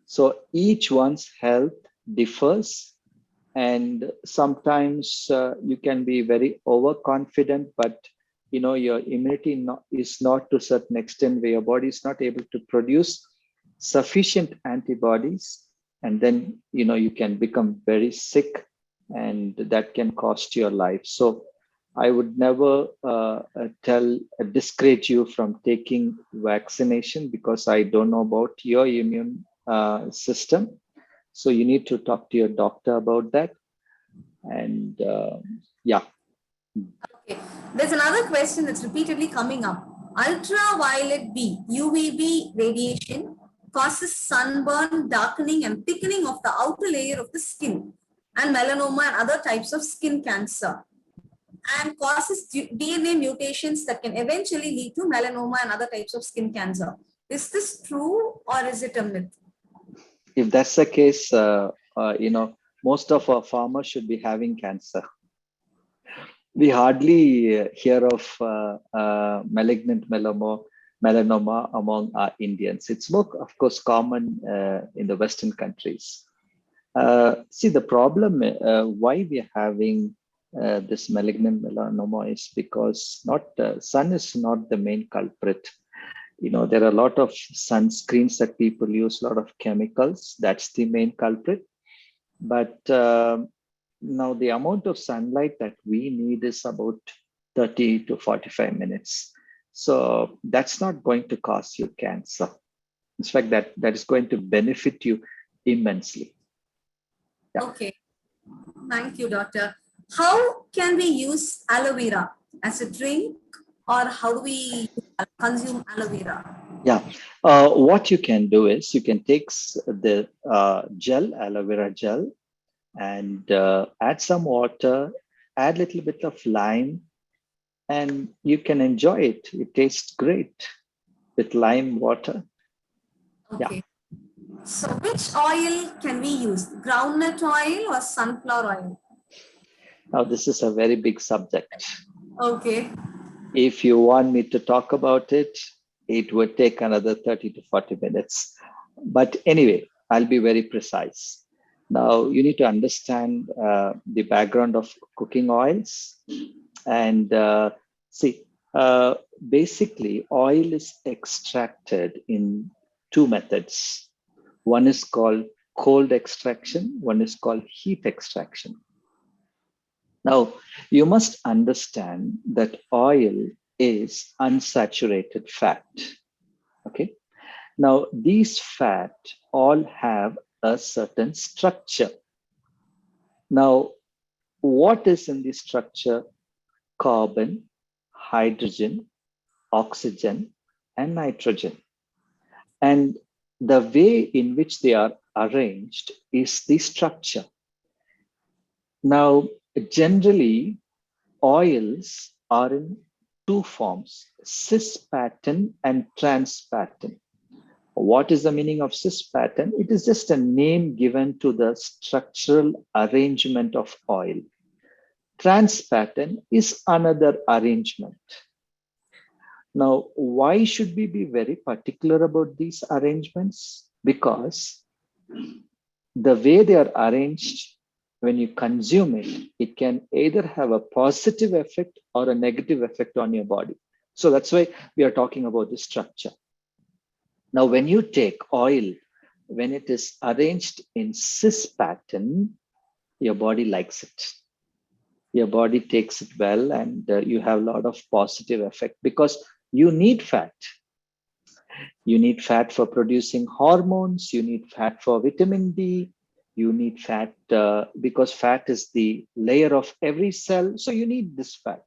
[SPEAKER 2] So each one's health differs, and sometimes you can be very overconfident, but your immunity is not to a certain extent where your body is not able to produce sufficient antibodies, and then you can become very sick, and that can cost your life. So I would never discourage you from taking vaccination, because I don't know about your immune system. So you need to talk to your doctor about that. And yeah.
[SPEAKER 1] Okay. There's another question that's repeatedly coming up. Ultraviolet B, UVB radiation causes sunburn, darkening, and thickening of the outer layer of the skin, and melanoma and other types of skin cancer, and causes DNA mutations that can eventually lead to melanoma and other types of skin cancer. Is this true or is it a myth?
[SPEAKER 2] If that's the case, most of our farmers should be having cancer. We hardly hear of malignant melanoma among our Indians. It's more, of course, common in the Western countries. See, the problem why we are having this malignant melanoma is because sun is not the main culprit. There are a lot of sunscreens that people use, a lot of chemicals. That's the main culprit. But now the amount of sunlight that we need is about 30 to 45 minutes. So that's not going to cause you cancer. In fact, that is going to benefit you immensely.
[SPEAKER 1] Yeah. Okay. Thank you, doctor. How can we use aloe vera as a drink, or how do we consume aloe vera?
[SPEAKER 2] Yeah. What you can do is you can take the aloe vera gel, and add some water, add a little bit of lime, and you can enjoy it. It tastes great with lime water.
[SPEAKER 1] Okay. Yeah. So which oil can we use? Groundnut oil or sunflower oil?
[SPEAKER 2] Now, this is a very big subject.
[SPEAKER 1] Okay.
[SPEAKER 2] If you want me to talk about it, it would take another 30 to 40 minutes. But anyway, I'll be very precise. Now, you need to understand the background of cooking oils. And basically, oil is extracted in two methods. One is called cold extraction, one is called heat extraction. Now, you must understand that oil is unsaturated fat. Okay. Now, these fat all have a certain structure. Now, what is in the structure? Carbon, hydrogen, oxygen, and nitrogen. And the way in which they are arranged is the structure. Now, generally, oils are in two forms, cisplatin and transplatin. What is the meaning of cisplatin? It is just a name given to the structural arrangement of oil. Transplatin is another arrangement. Now, why should we be very particular about these arrangements? Because the way they are arranged, when you consume it, it can either have a positive effect or a negative effect on your body. So that's why we are talking about the structure. Now, when you take oil, when it is arranged in cisplatin, your body likes it. Your body takes it well, and you have a lot of positive effect because you need fat. You need fat for producing hormones. You need fat for vitamin D. You need fat because fat is the layer of every cell. So you need this fat.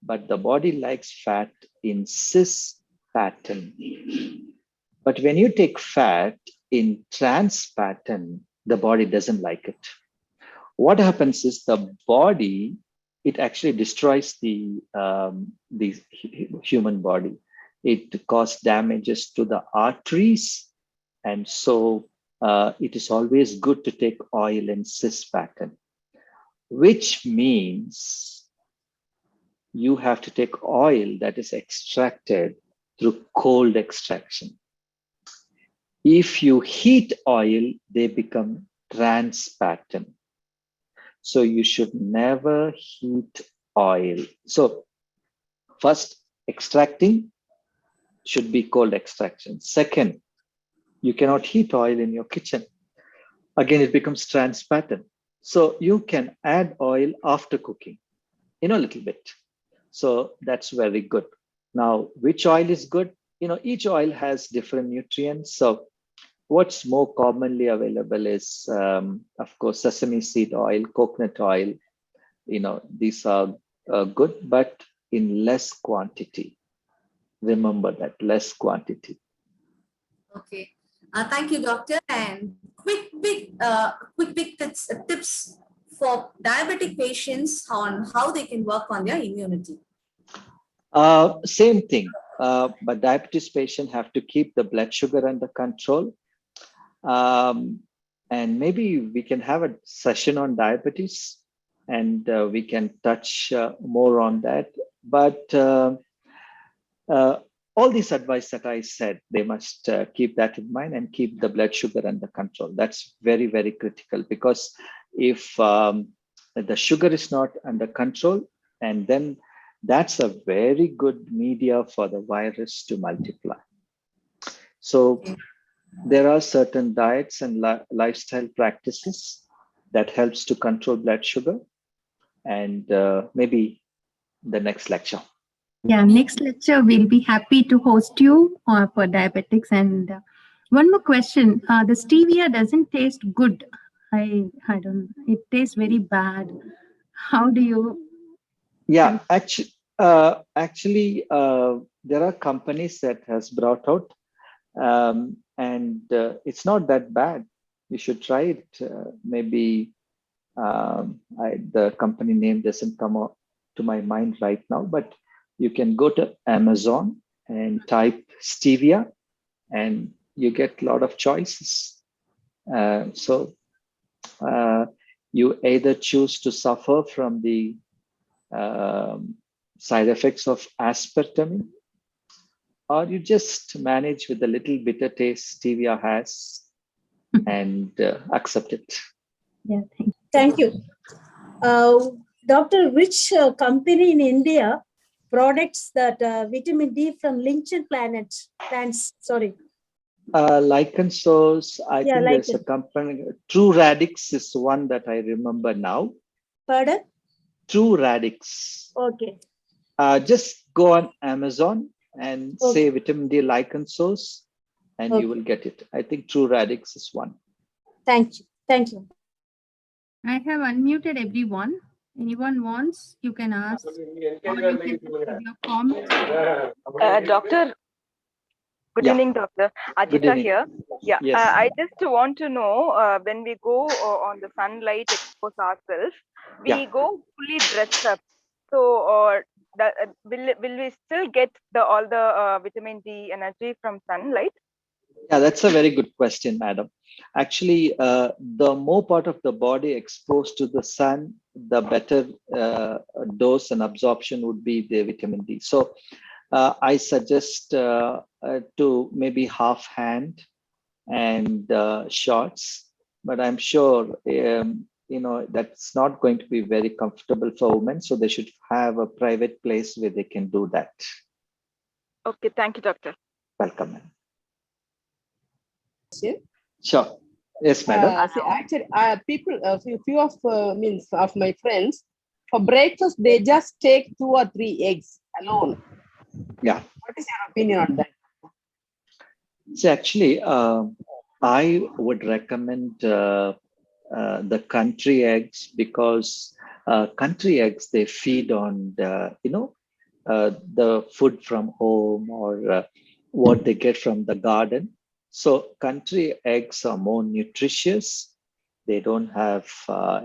[SPEAKER 2] But the body likes fat in cisplatin. But when you take fat in transplatin, the body doesn't like it. What happens is the body it actually destroys the human body. It causes damages to the arteries, and so it is always good to take oil in cis pattern, which means you have to take oil that is extracted through cold extraction. If you heat oil, they become trans pattern. So you should never heat oil. So first, extracting should be cold extraction. Second, you cannot heat oil in your kitchen. Again, it becomes trans pattern. So you can add oil after cooking in a little bit. So that's very good. Now, which oil is good? Each oil has different nutrients. So what's more commonly available is, of course, sesame seed oil, coconut oil. These are good, but in less quantity. Remember that, less quantity.
[SPEAKER 1] Okay. Thank you, doctor. And quick tips for diabetic patients on how they can work on their immunity.
[SPEAKER 2] Same thing, but diabetes patients have to keep the blood sugar under control. And maybe we can have a session on diabetes, and we can touch more on that. But all these advice that I said, they must keep that in mind and keep the blood sugar under control. That's very, very critical, because if the sugar is not under control, and then that's a very good media for the virus to multiply. So there are certain diets and lifestyle practices that helps to control blood sugar, and maybe the next lecture.
[SPEAKER 3] Yeah, next lecture we'll be happy to host you for diabetics. And one more question: the stevia doesn't taste good. I don't. It tastes very bad. How do you?
[SPEAKER 2] Yeah, actually, there are companies that has brought out, and it's not that bad. You should try it. Maybe the company name doesn't come up to my mind right now, but you can go to Amazon and type stevia, and you get a lot of choices. So you either choose to suffer from the side effects of aspartame, or you just manage with the little bitter taste stevia has and accept it.
[SPEAKER 3] Yeah,
[SPEAKER 4] thank you. Doctor, which company in India products that vitamin D from lichen plants? Sorry.
[SPEAKER 2] Lichen source, I think there's
[SPEAKER 4] lichen.
[SPEAKER 2] a company, True Radix is one that I remember now.
[SPEAKER 4] Pardon?
[SPEAKER 2] True Radix.
[SPEAKER 4] Okay.
[SPEAKER 2] Just go on Amazon and say vitamin D lichen source, and you will get it. I think True Radix is one.
[SPEAKER 4] Thank you. Thank you.
[SPEAKER 3] I have unmuted everyone. Anyone wants, you can ask. Or you can put your comments.
[SPEAKER 5] Doctor, good evening, Doctor. Ajita here. Yeah,
[SPEAKER 2] yes.
[SPEAKER 5] I just want to know, when we go on the sunlight, expose ourselves, we go fully dressed up. So, will we still get all the vitamin D energy from sunlight?
[SPEAKER 2] Yeah, that's a very good question, madam. Actually, the more part of the body exposed to the sun, the better dose and absorption would be the vitamin D. So I suggest to maybe half hand and shorts, but I'm sure that's not going to be very comfortable for women. So they should have a private place where they can do that.
[SPEAKER 5] Okay, thank you, doctor.
[SPEAKER 2] Welcome, ma'am. Sure. Yes, madam.
[SPEAKER 6] Actually, people, few of of my friends, for breakfast they just take 2 or 3 eggs alone.
[SPEAKER 2] Yeah.
[SPEAKER 6] What is your opinion on that?
[SPEAKER 2] So actually, I would recommend the country eggs, because country eggs, they feed on the food from home, or what they get from the garden. So country eggs are more nutritious, They don't have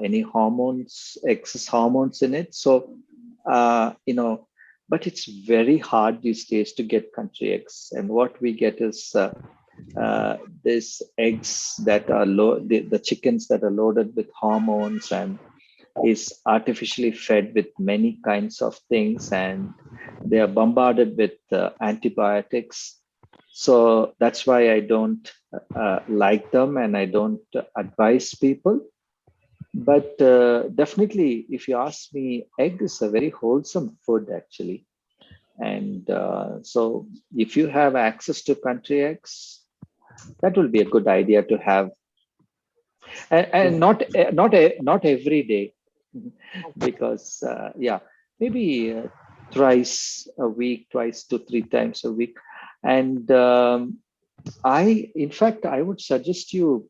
[SPEAKER 2] any hormones, excess hormones in it. So, but it's very hard these days to get country eggs. And what we get is these eggs that are the chickens that are loaded with hormones and is artificially fed with many kinds of things, and they are bombarded with antibiotics. So that's why I don't like them, and I don't advise people. But definitely, if you ask me, egg is a very wholesome food actually. And so if you have access to country eggs, that will be a good idea to have. And not every day, because maybe thrice a week, twice to three times a week. And in fact, I would suggest you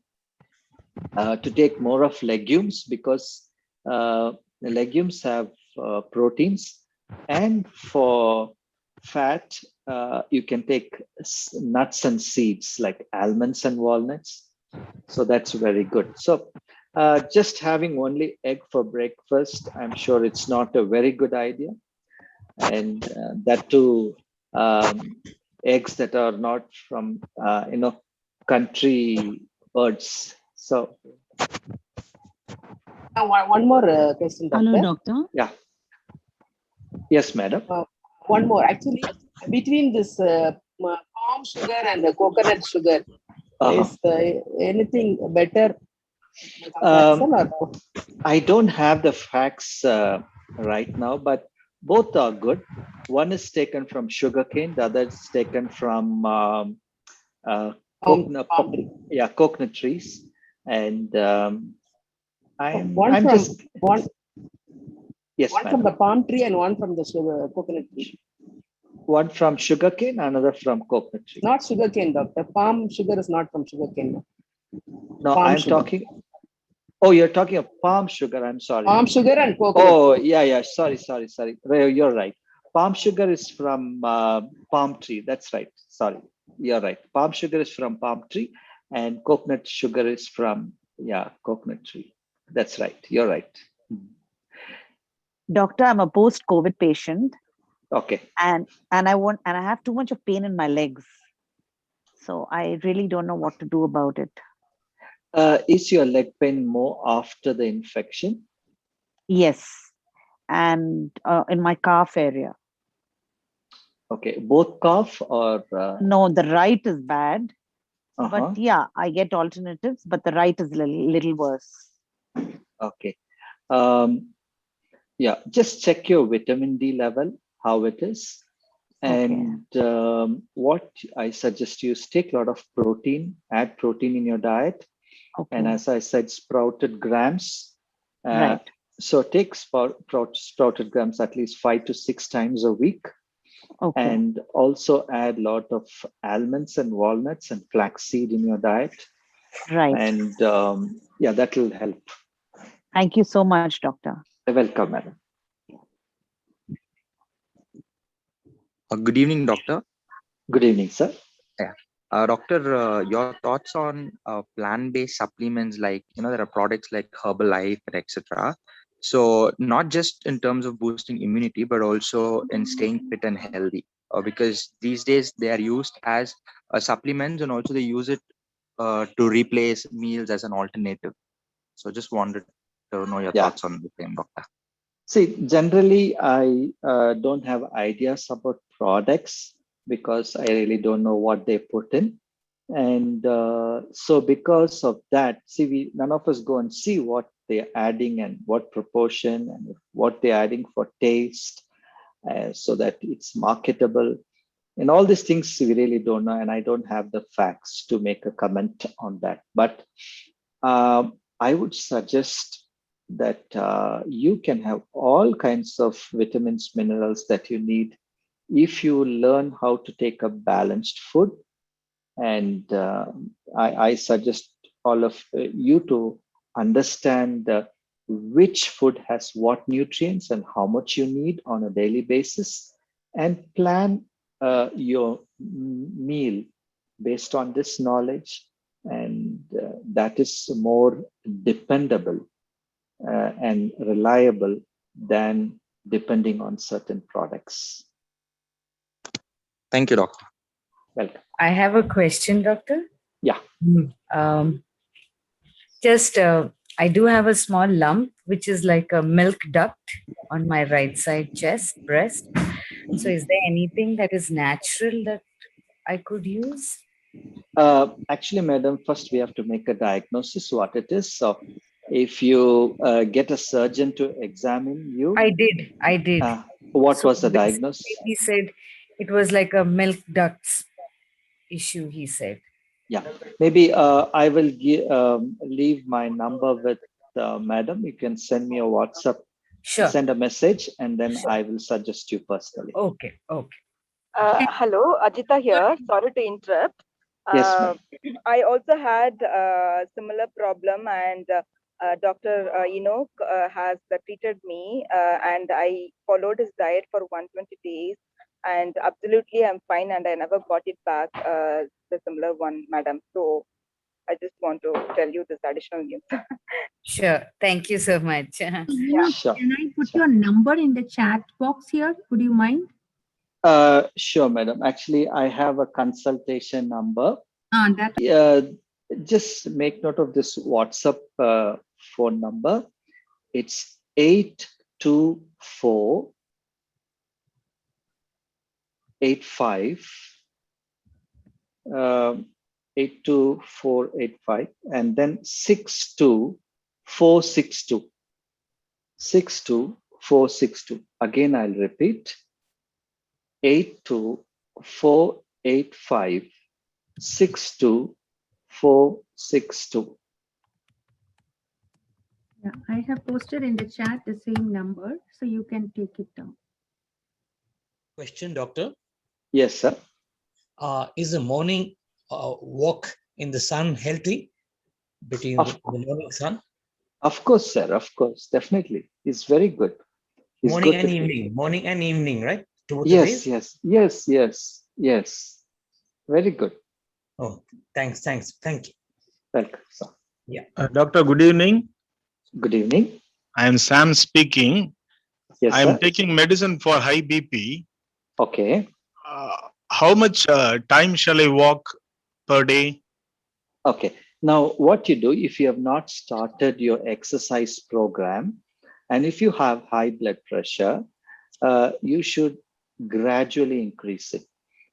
[SPEAKER 2] to take more of legumes, because the legumes have proteins, and for fat, you can take nuts and seeds like almonds and walnuts. So that's very good. So just having only egg for breakfast, I'm sure it's not a very good idea. And that too, eggs that are not from, country birds. So.
[SPEAKER 6] One more question, Doctor.
[SPEAKER 7] Hello, doctor.
[SPEAKER 2] Yeah. Yes, madam.
[SPEAKER 6] One more. Actually, between this palm sugar and the coconut sugar, is anything better?
[SPEAKER 2] I don't have the facts right now, but both are good. One is taken from sugarcane, the other is taken from coconut trees. And yes,
[SPEAKER 6] one from the palm tree and one from the coconut tree.
[SPEAKER 2] One from sugarcane, another from coconut tree.
[SPEAKER 6] Not sugarcane, doctor. Palm sugar is not from sugarcane.
[SPEAKER 2] No, I'm talking. Oh, you're talking of palm sugar. I'm sorry.
[SPEAKER 6] Palm sugar and coconut.
[SPEAKER 2] Oh, yeah. Sorry. You're right. Palm sugar is from palm tree. That's right. Sorry. You're right. Palm sugar is from palm tree, and coconut sugar is from, coconut tree. That's right. You're right.
[SPEAKER 7] Doctor, I'm a post-COVID patient.
[SPEAKER 2] Okay.
[SPEAKER 7] And I have too much of pain in my legs. So I really don't know what to do about it.
[SPEAKER 2] Is your leg pain more after the infection?
[SPEAKER 7] Yes. And in my calf area.
[SPEAKER 2] Okay. Both calf or?
[SPEAKER 7] No, the right is bad. But I get alternatives, but the right is a little worse.
[SPEAKER 2] Okay. Just check your vitamin D level, how it is. And what I suggest you is take a lot of protein, add protein in your diet. Okay. And as I said, sprouted grams.
[SPEAKER 7] Right.
[SPEAKER 2] So take sprouted grams at least 5 to 6 times a week. Okay. And also add a lot of almonds and walnuts and flaxseed in your diet.
[SPEAKER 7] Right.
[SPEAKER 2] And that will help.
[SPEAKER 7] Thank you so much, doctor.
[SPEAKER 2] You're welcome, madam.
[SPEAKER 8] Good evening, doctor.
[SPEAKER 2] Good evening, sir.
[SPEAKER 8] Yeah. Doctor, your thoughts on plant-based supplements, like, there are products like Herbalife, etc. So not just in terms of boosting immunity, but also in staying fit and healthy, because these days they are used as supplements, and also they use it to replace meals as an alternative. So just wanted to know your thoughts on the same, doctor.
[SPEAKER 2] See, generally, I don't have ideas about products because I really don't know what they put in. And so because of that, none of us go and see what they're adding and what proportion and what they're adding for taste, so that it's marketable. And all these things we really don't know, and I don't have the facts to make a comment on that. But I would suggest that you can have all kinds of vitamins, minerals that you need if you learn how to take a balanced food. And I suggest all of you to understand which food has what nutrients and how much you need on a daily basis, and plan your meal based on this knowledge. and that is more dependable and reliable than depending on certain products.
[SPEAKER 8] Thank you, doctor.
[SPEAKER 2] Welcome.
[SPEAKER 9] I have a question, doctor.
[SPEAKER 2] Yeah.
[SPEAKER 9] I do have a small lump, which is like a milk duct on my right side chest, breast. So is there anything that is natural that I could use?
[SPEAKER 2] Actually, madam, first we have to make a diagnosis what it is. So if you get a surgeon to examine you.
[SPEAKER 9] I did.
[SPEAKER 2] What was the diagnosis?
[SPEAKER 9] He said it was like a milk ducts issue, he said.
[SPEAKER 2] Yeah, maybe I will leave my number with madam. You can send me a WhatsApp, send a message, and then I will suggest you personally.
[SPEAKER 9] Okay.
[SPEAKER 5] Hello, Ajita here. Sorry to interrupt.
[SPEAKER 2] Yes, ma'am.
[SPEAKER 5] I also had a similar problem, and Dr. Enoch has treated me, and I followed his diet for 120 days, and absolutely I'm fine, and I never got it back, the similar one, madam. So I just want to tell you this additional news.
[SPEAKER 9] Sure. Thank you so much.
[SPEAKER 3] Sure. Can I put your number in the chat box here? Would you mind?
[SPEAKER 2] Sure, madam. Actually, I have a consultation number. Just make note of this WhatsApp phone number. It's 824 85 82485 and then 62462. 62462. Again, I'll repeat. 82485 62462.
[SPEAKER 3] Yeah, I have posted in the chat the same number, so you can take it down.
[SPEAKER 10] Question, doctor.
[SPEAKER 2] Yes, sir.
[SPEAKER 10] Is the morning walk in the sun healthy? Between the morning sun?
[SPEAKER 2] Of course, sir. Of course, definitely. It's very good. It's
[SPEAKER 10] morning
[SPEAKER 2] good
[SPEAKER 10] and evening. Morning and evening, right?
[SPEAKER 2] Yes. Very good.
[SPEAKER 10] Oh, thanks. Thank you.
[SPEAKER 2] Welcome, sir.
[SPEAKER 10] Yeah.
[SPEAKER 11] Doctor, good evening.
[SPEAKER 2] Good evening.
[SPEAKER 11] I am Sam speaking.
[SPEAKER 2] Yes,
[SPEAKER 11] I am
[SPEAKER 2] sir.
[SPEAKER 11] taking medicine for high BP.
[SPEAKER 2] Okay.
[SPEAKER 11] How much time shall I walk per day?
[SPEAKER 2] Okay. Now, what you do, if you have not started your exercise program, and if you have high blood pressure, you should gradually increase it.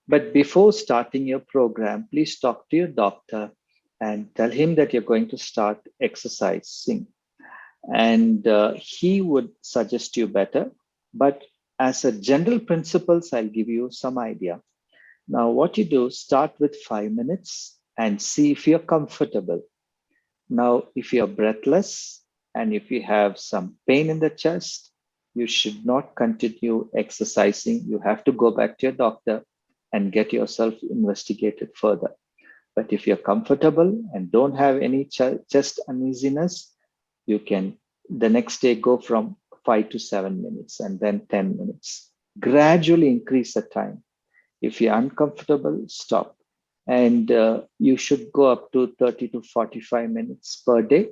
[SPEAKER 2] But before starting your program, please talk to your doctor and tell him that you're going to start exercising. And he would suggest you better. But as a general principles, I'll give you some idea. Now, what you do, start with 5 minutes and see if you're comfortable. Now, if you're breathless and if you have some pain in the chest, you should not continue exercising. You have to go back to your doctor and get yourself investigated further. But if you're comfortable and don't have any chest uneasiness, you can the next day go from 5 to 7 minutes and then 10 minutes. Gradually increase the time. If you're uncomfortable, stop. And you should go up to 30 to 45 minutes per day,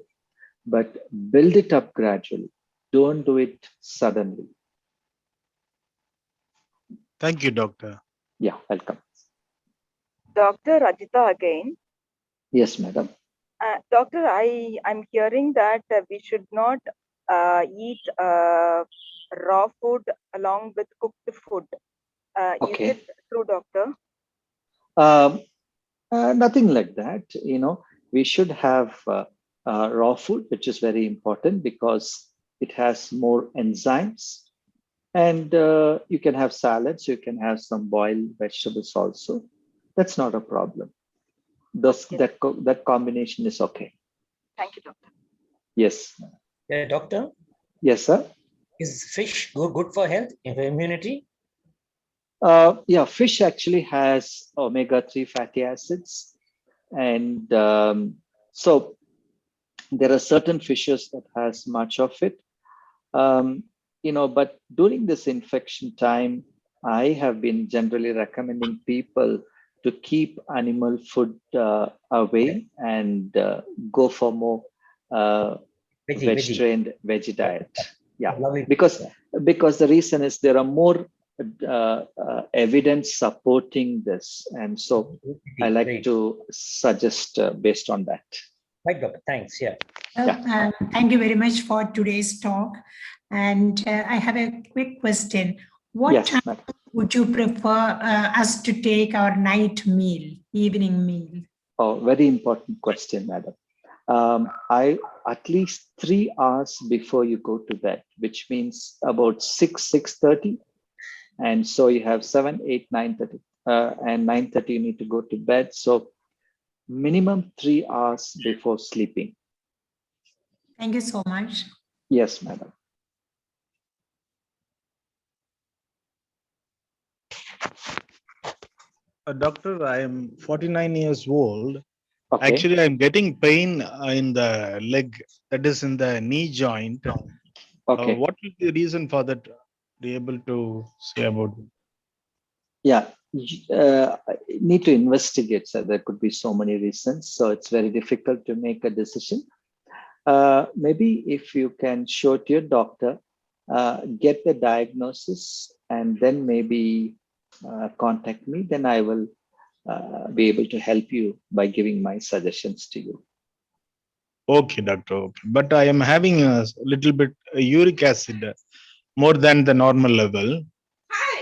[SPEAKER 2] but build it up gradually. Don't do it suddenly.
[SPEAKER 11] Thank you, doctor.
[SPEAKER 2] Yeah, welcome.
[SPEAKER 5] Dr. Rajita again.
[SPEAKER 2] Yes, madam.
[SPEAKER 5] Doctor, I'm hearing that we should not eat raw food along with cooked food.
[SPEAKER 2] Okay.
[SPEAKER 5] Is it true, doctor?
[SPEAKER 2] Nothing like that. You know, we should have raw food, which is very important because it has more enzymes. And you can have salads, you can have some boiled vegetables also. That's not a problem. That combination is okay.
[SPEAKER 5] Thank you, doctor.
[SPEAKER 2] Yes.
[SPEAKER 10] Yeah, doctor.
[SPEAKER 2] Yes, sir.
[SPEAKER 10] Is fish good for health, for immunity?
[SPEAKER 2] Yeah, fish actually has omega-3 fatty acids. And so there are certain fishes that has much of it. You know, but during this infection time, I have been generally recommending people to keep animal food away and go for more vegetarian veggie diet. Yeah, because the reason is there are more evidence supporting this, and so I like to suggest based on that.
[SPEAKER 12] Right, doctor. Thanks. Yeah.
[SPEAKER 13] Thank you very much for today's talk. And I have a quick question. What time would you prefer us to take our night meal, evening meal?
[SPEAKER 2] Oh, very important question, madam. I at least 3 hours before you go to bed, which means about 6:30, and so you have 7, 8, 9:30, and 9:30 you need to go to bed. So minimum 3 hours before sleeping.
[SPEAKER 13] Thank you so much.
[SPEAKER 2] Yes, madam.
[SPEAKER 11] Doctor, I am 49 years old.
[SPEAKER 2] Okay.
[SPEAKER 11] Actually, I'm getting pain in the leg, that is in the knee joint.
[SPEAKER 2] Okay.
[SPEAKER 11] What is the reason for that? Be able to say about it?
[SPEAKER 2] Yeah, need to investigate. So there could be so many reasons. So it's very difficult to make a decision. Maybe if you can show to your doctor, get the diagnosis, and then maybe contact me. Then I will be able to help you by giving my suggestions to you.
[SPEAKER 11] Okay, doctor. Okay. But I am having a little bit uric acid more than the normal level.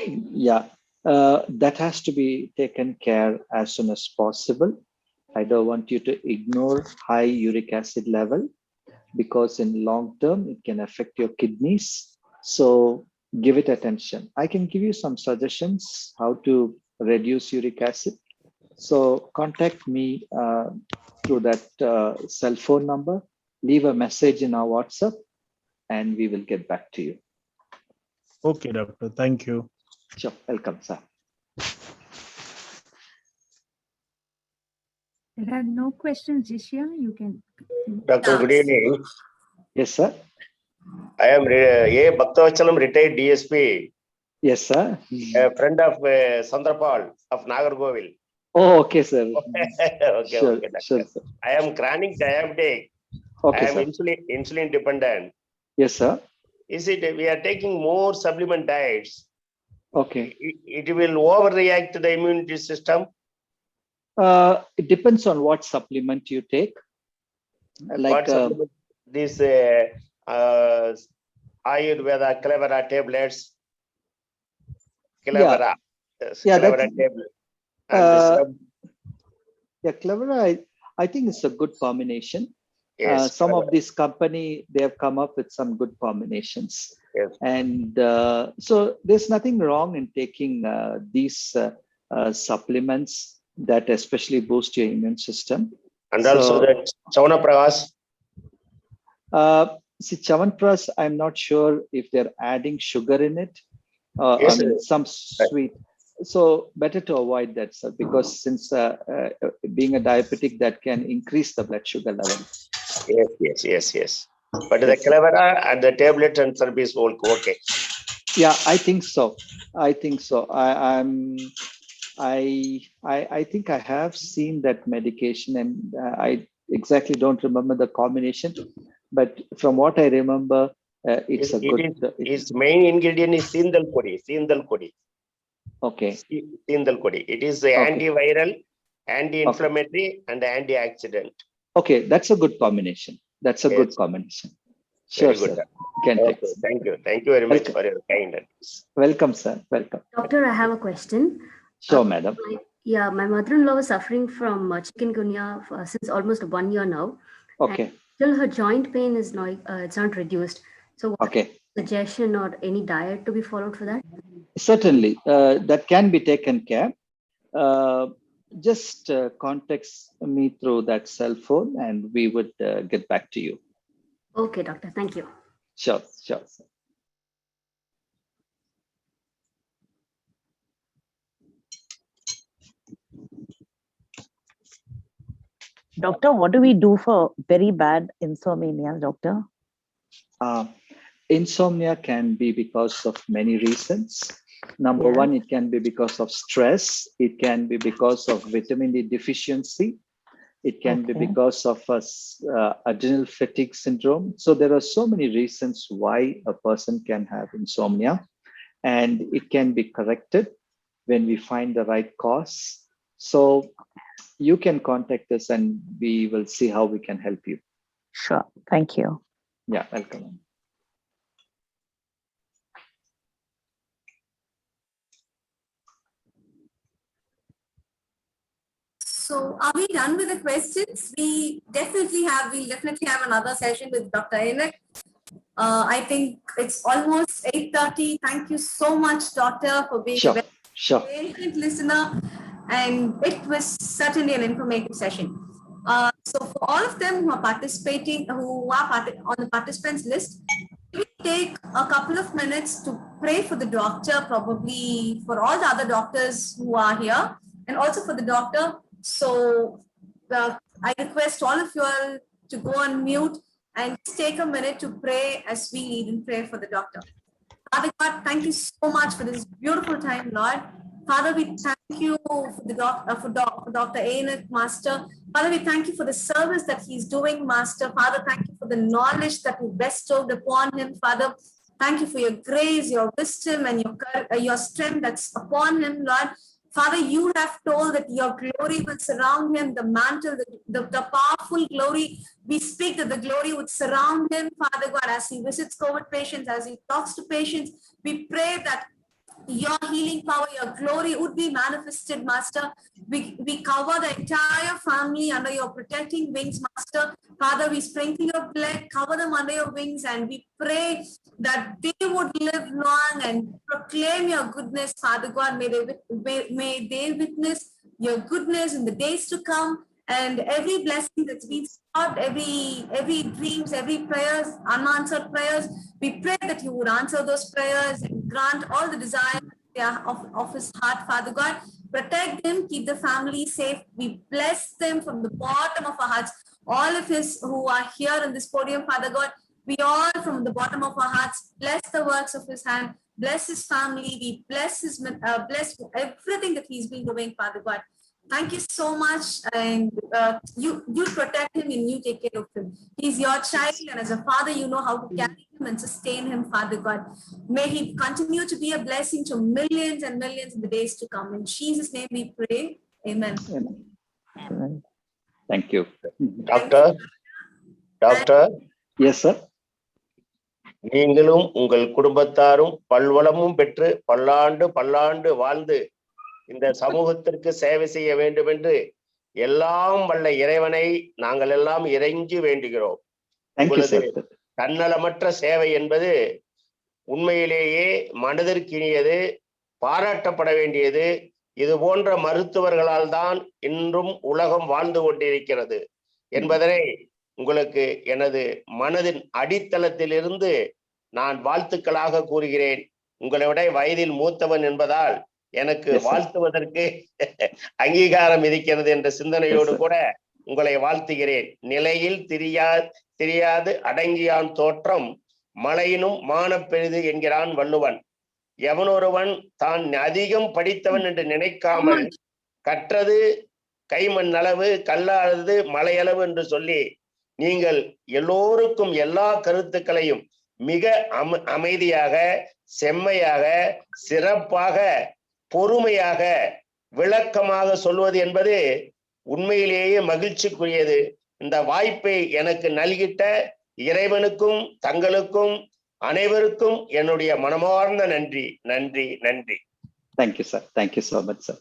[SPEAKER 2] Yeah, that has to be taken care as soon as possible. I don't want you to ignore high uric acid level, because in long term it can affect your kidneys. So give it attention. I can give you some suggestions how to reduce uric acid. So contact me through that cell phone number, leave a message in our WhatsApp, and we will get back to you.
[SPEAKER 11] Okay, doctor. Thank you.
[SPEAKER 2] Sure. Welcome, sir.
[SPEAKER 3] There are no questions, Jishya. You can.
[SPEAKER 12] Doctor, good evening.
[SPEAKER 2] Yes, sir.
[SPEAKER 12] I am A. Bhaktavachalam, retired DSP.
[SPEAKER 2] Yes, sir.
[SPEAKER 12] A friend of Sandrapal of Nagargovil.
[SPEAKER 2] Oh, okay, sir.
[SPEAKER 12] Okay,
[SPEAKER 2] Sure,
[SPEAKER 12] okay, doctor.
[SPEAKER 2] sure, sir.
[SPEAKER 12] I am chronic diabetic.
[SPEAKER 2] Okay,
[SPEAKER 12] I am
[SPEAKER 2] sir.
[SPEAKER 12] insulin dependent.
[SPEAKER 2] Yes, sir.
[SPEAKER 12] Is it we are taking more supplement diets?
[SPEAKER 2] Okay.
[SPEAKER 12] It will overreact to the immunity system?
[SPEAKER 2] It depends on what supplement you take. Like
[SPEAKER 12] this Ayurveda Clevera tablets. Clevera.
[SPEAKER 2] Yeah,
[SPEAKER 12] Clevera tablet.
[SPEAKER 2] Yeah, Clevera, I think it's a good combination.
[SPEAKER 12] Yes,
[SPEAKER 2] some of this company, they have come up with some good combinations.
[SPEAKER 12] Yes.
[SPEAKER 2] And so there's nothing wrong in taking these supplements that especially boost your immune system.
[SPEAKER 12] And also the Chyawanprash.
[SPEAKER 2] See, Chyawanprash, I'm not sure if they're adding sugar in it,
[SPEAKER 12] Yes,
[SPEAKER 2] I mean, some sweet. So better to avoid that, sir, because since being a diabetic, that can increase the blood sugar level.
[SPEAKER 12] Yes. But the Clevera and the tablet and service all okay.
[SPEAKER 2] Yeah, I think so. I think I have seen that medication, and I exactly don't remember the combination, but from what I remember, it's a good.
[SPEAKER 12] Its main ingredient is Sindal Kodi.
[SPEAKER 2] Okay.
[SPEAKER 12] Sindal Kodi. It is antiviral, anti-inflammatory, and antioxidant.
[SPEAKER 2] Okay, that's a good combination. That's a good combination. Sure,
[SPEAKER 12] Very good.
[SPEAKER 2] sir.
[SPEAKER 12] Thank you. Thank you very much for your kindness.
[SPEAKER 2] Welcome, sir. Welcome.
[SPEAKER 14] Doctor, I have a question.
[SPEAKER 2] Sure, madam.
[SPEAKER 14] My mother-in-law was suffering from chikungunya since almost 1 year now.
[SPEAKER 2] Okay.
[SPEAKER 14] And still her joint pain is not, it's not reduced. So what suggestion or any diet to be followed for that?
[SPEAKER 2] Certainly, that can be taken care. Just contact me through that cell phone and we would get back to you.
[SPEAKER 14] Okay, doctor. Thank you.
[SPEAKER 2] Sure.
[SPEAKER 7] Doctor, what do we do for very bad insomnia, doctor?
[SPEAKER 2] Insomnia can be because of many reasons. Number one, it can be because of stress. It can be because of vitamin D deficiency. It can be because of adrenal fatigue syndrome. So there are so many reasons why a person can have insomnia, and it can be corrected when we find the right cause. So you can contact us and we will see how we can help you.
[SPEAKER 7] Sure. Thank you.
[SPEAKER 2] Yeah, welcome.
[SPEAKER 1] So are we done with the questions? We'll definitely have another session with Dr. Enoch. I think it's almost 8:30. Thank you so much, Doctor, for being a very patient listener. And it was certainly an informative session. So for all of them who are participating, who are on the participants list, we take a couple of minutes to pray for the doctor, probably for all the other doctors who are here, and also for the doctor. So I request all of you all to go on mute and take a minute to pray as we lead in prayer for the doctor. Father God, thank you so much for this beautiful time, Lord. Father, we thank you for the for Dr. Enoch, Master. Father, we thank you for the service that he's doing, Master. Father, thank you for the knowledge that you bestowed upon him, Father. Thank you for your grace, your wisdom, and your strength that's upon him, Lord. Father, you have told that your glory will surround him, the mantle, the powerful glory. We speak that the glory would surround him, Father God, as he visits COVID patients, as he talks to patients. We pray that your healing power, your glory would be manifested, Master. We cover the entire family under your protecting wings, Master. Father, we sprinkle your blood, cover them under your wings, and we pray that they would live long and proclaim your goodness, Father God. May they witness your goodness in the days to come, and every blessing that's been sought, every dreams, every prayers, unanswered prayers, we pray that you would answer those prayers and grant all the desires of his heart, Father God. Protect them, keep the family safe. We bless them from the bottom of our hearts. All of us who are here in this podium, Father God, we all from the bottom of our hearts bless the works of his hand, bless his family, we bless bless everything that he's been doing, Father God. Thank you so much, and you protect him and you take care of him. He's your child, and as a father, you know how to carry him and sustain him, Father God. May he continue to be a blessing to millions and millions in the days to come. In Jesus' name we pray. Amen.
[SPEAKER 7] Amen.
[SPEAKER 2] Thank you.
[SPEAKER 12] Doctor.
[SPEAKER 2] Yes, sir.
[SPEAKER 12] நீங்களும் உங்கள் குடும்பத்தாரும் பல்வளமும் பெற்று பல்லாண்டு வாழ்ந்து இந்த சமூகத்திற்கு சேவை செய்ய வேண்டும் என்று எல்லாம் வல்ல இறைவனை நாங்கள் எல்லாம் இறைஞ்சி வேண்டுகிறோம். உங்களது தன்னலமற்ற சேவை என்பது உண்மையிலேயே மனதிற்கினியது, பாராட்டப்பட வேண்டியது. இது போன்ற மருத்துவர்களால் தான் இன்றும் உலகம் வாழ்ந்து கொண்டிருக்கிறது என்பதனை உங்களுக்கு எனது மனதின் அடித்தளத்திலிருந்து நான் வாழ்த்துக்களாக கூறுகிறேன். உங்களை விட வயதில் மூத்தவன் என்பதால் எனக்கு வாழ்த்துவதற்கு அங்கீகாரம் இருக்கிறது என்ற சிந்தனையோடு கூட உங்களை வாழ்த்துகிறேன். நிலையில் தெரியாது அடங்கியான் தோற்றம் மழையினும் மானப்பெரிது என்கிறான் வள்ளுவன். எவனொருவன் தான் அதிகம் படித்தவன் என்று நினைக்காமல் கற்றது கைமண் அளவு கல்லாதது மலையளவு என்று சொல்லி நீங்கள் எல்லோருக்கும் எல்லா கருத்துக்களையும் மிக அமைதியாக, செம்மையாக, சிறப்பாக, பொறுமையாக, விளக்கமாக சொல்வது என்பது உண்மையிலேயே மகிழ்ச்சிக்குரியது. இந்த வாய்ப்பை எனக்கு நல்கிட்ட இறைவனுக்கும் தங்களுக்கும் அனைவருக்கும் என்னுடைய மனமார்ந்த நன்றி.
[SPEAKER 2] Thank you, sir. Thank you so much, sir.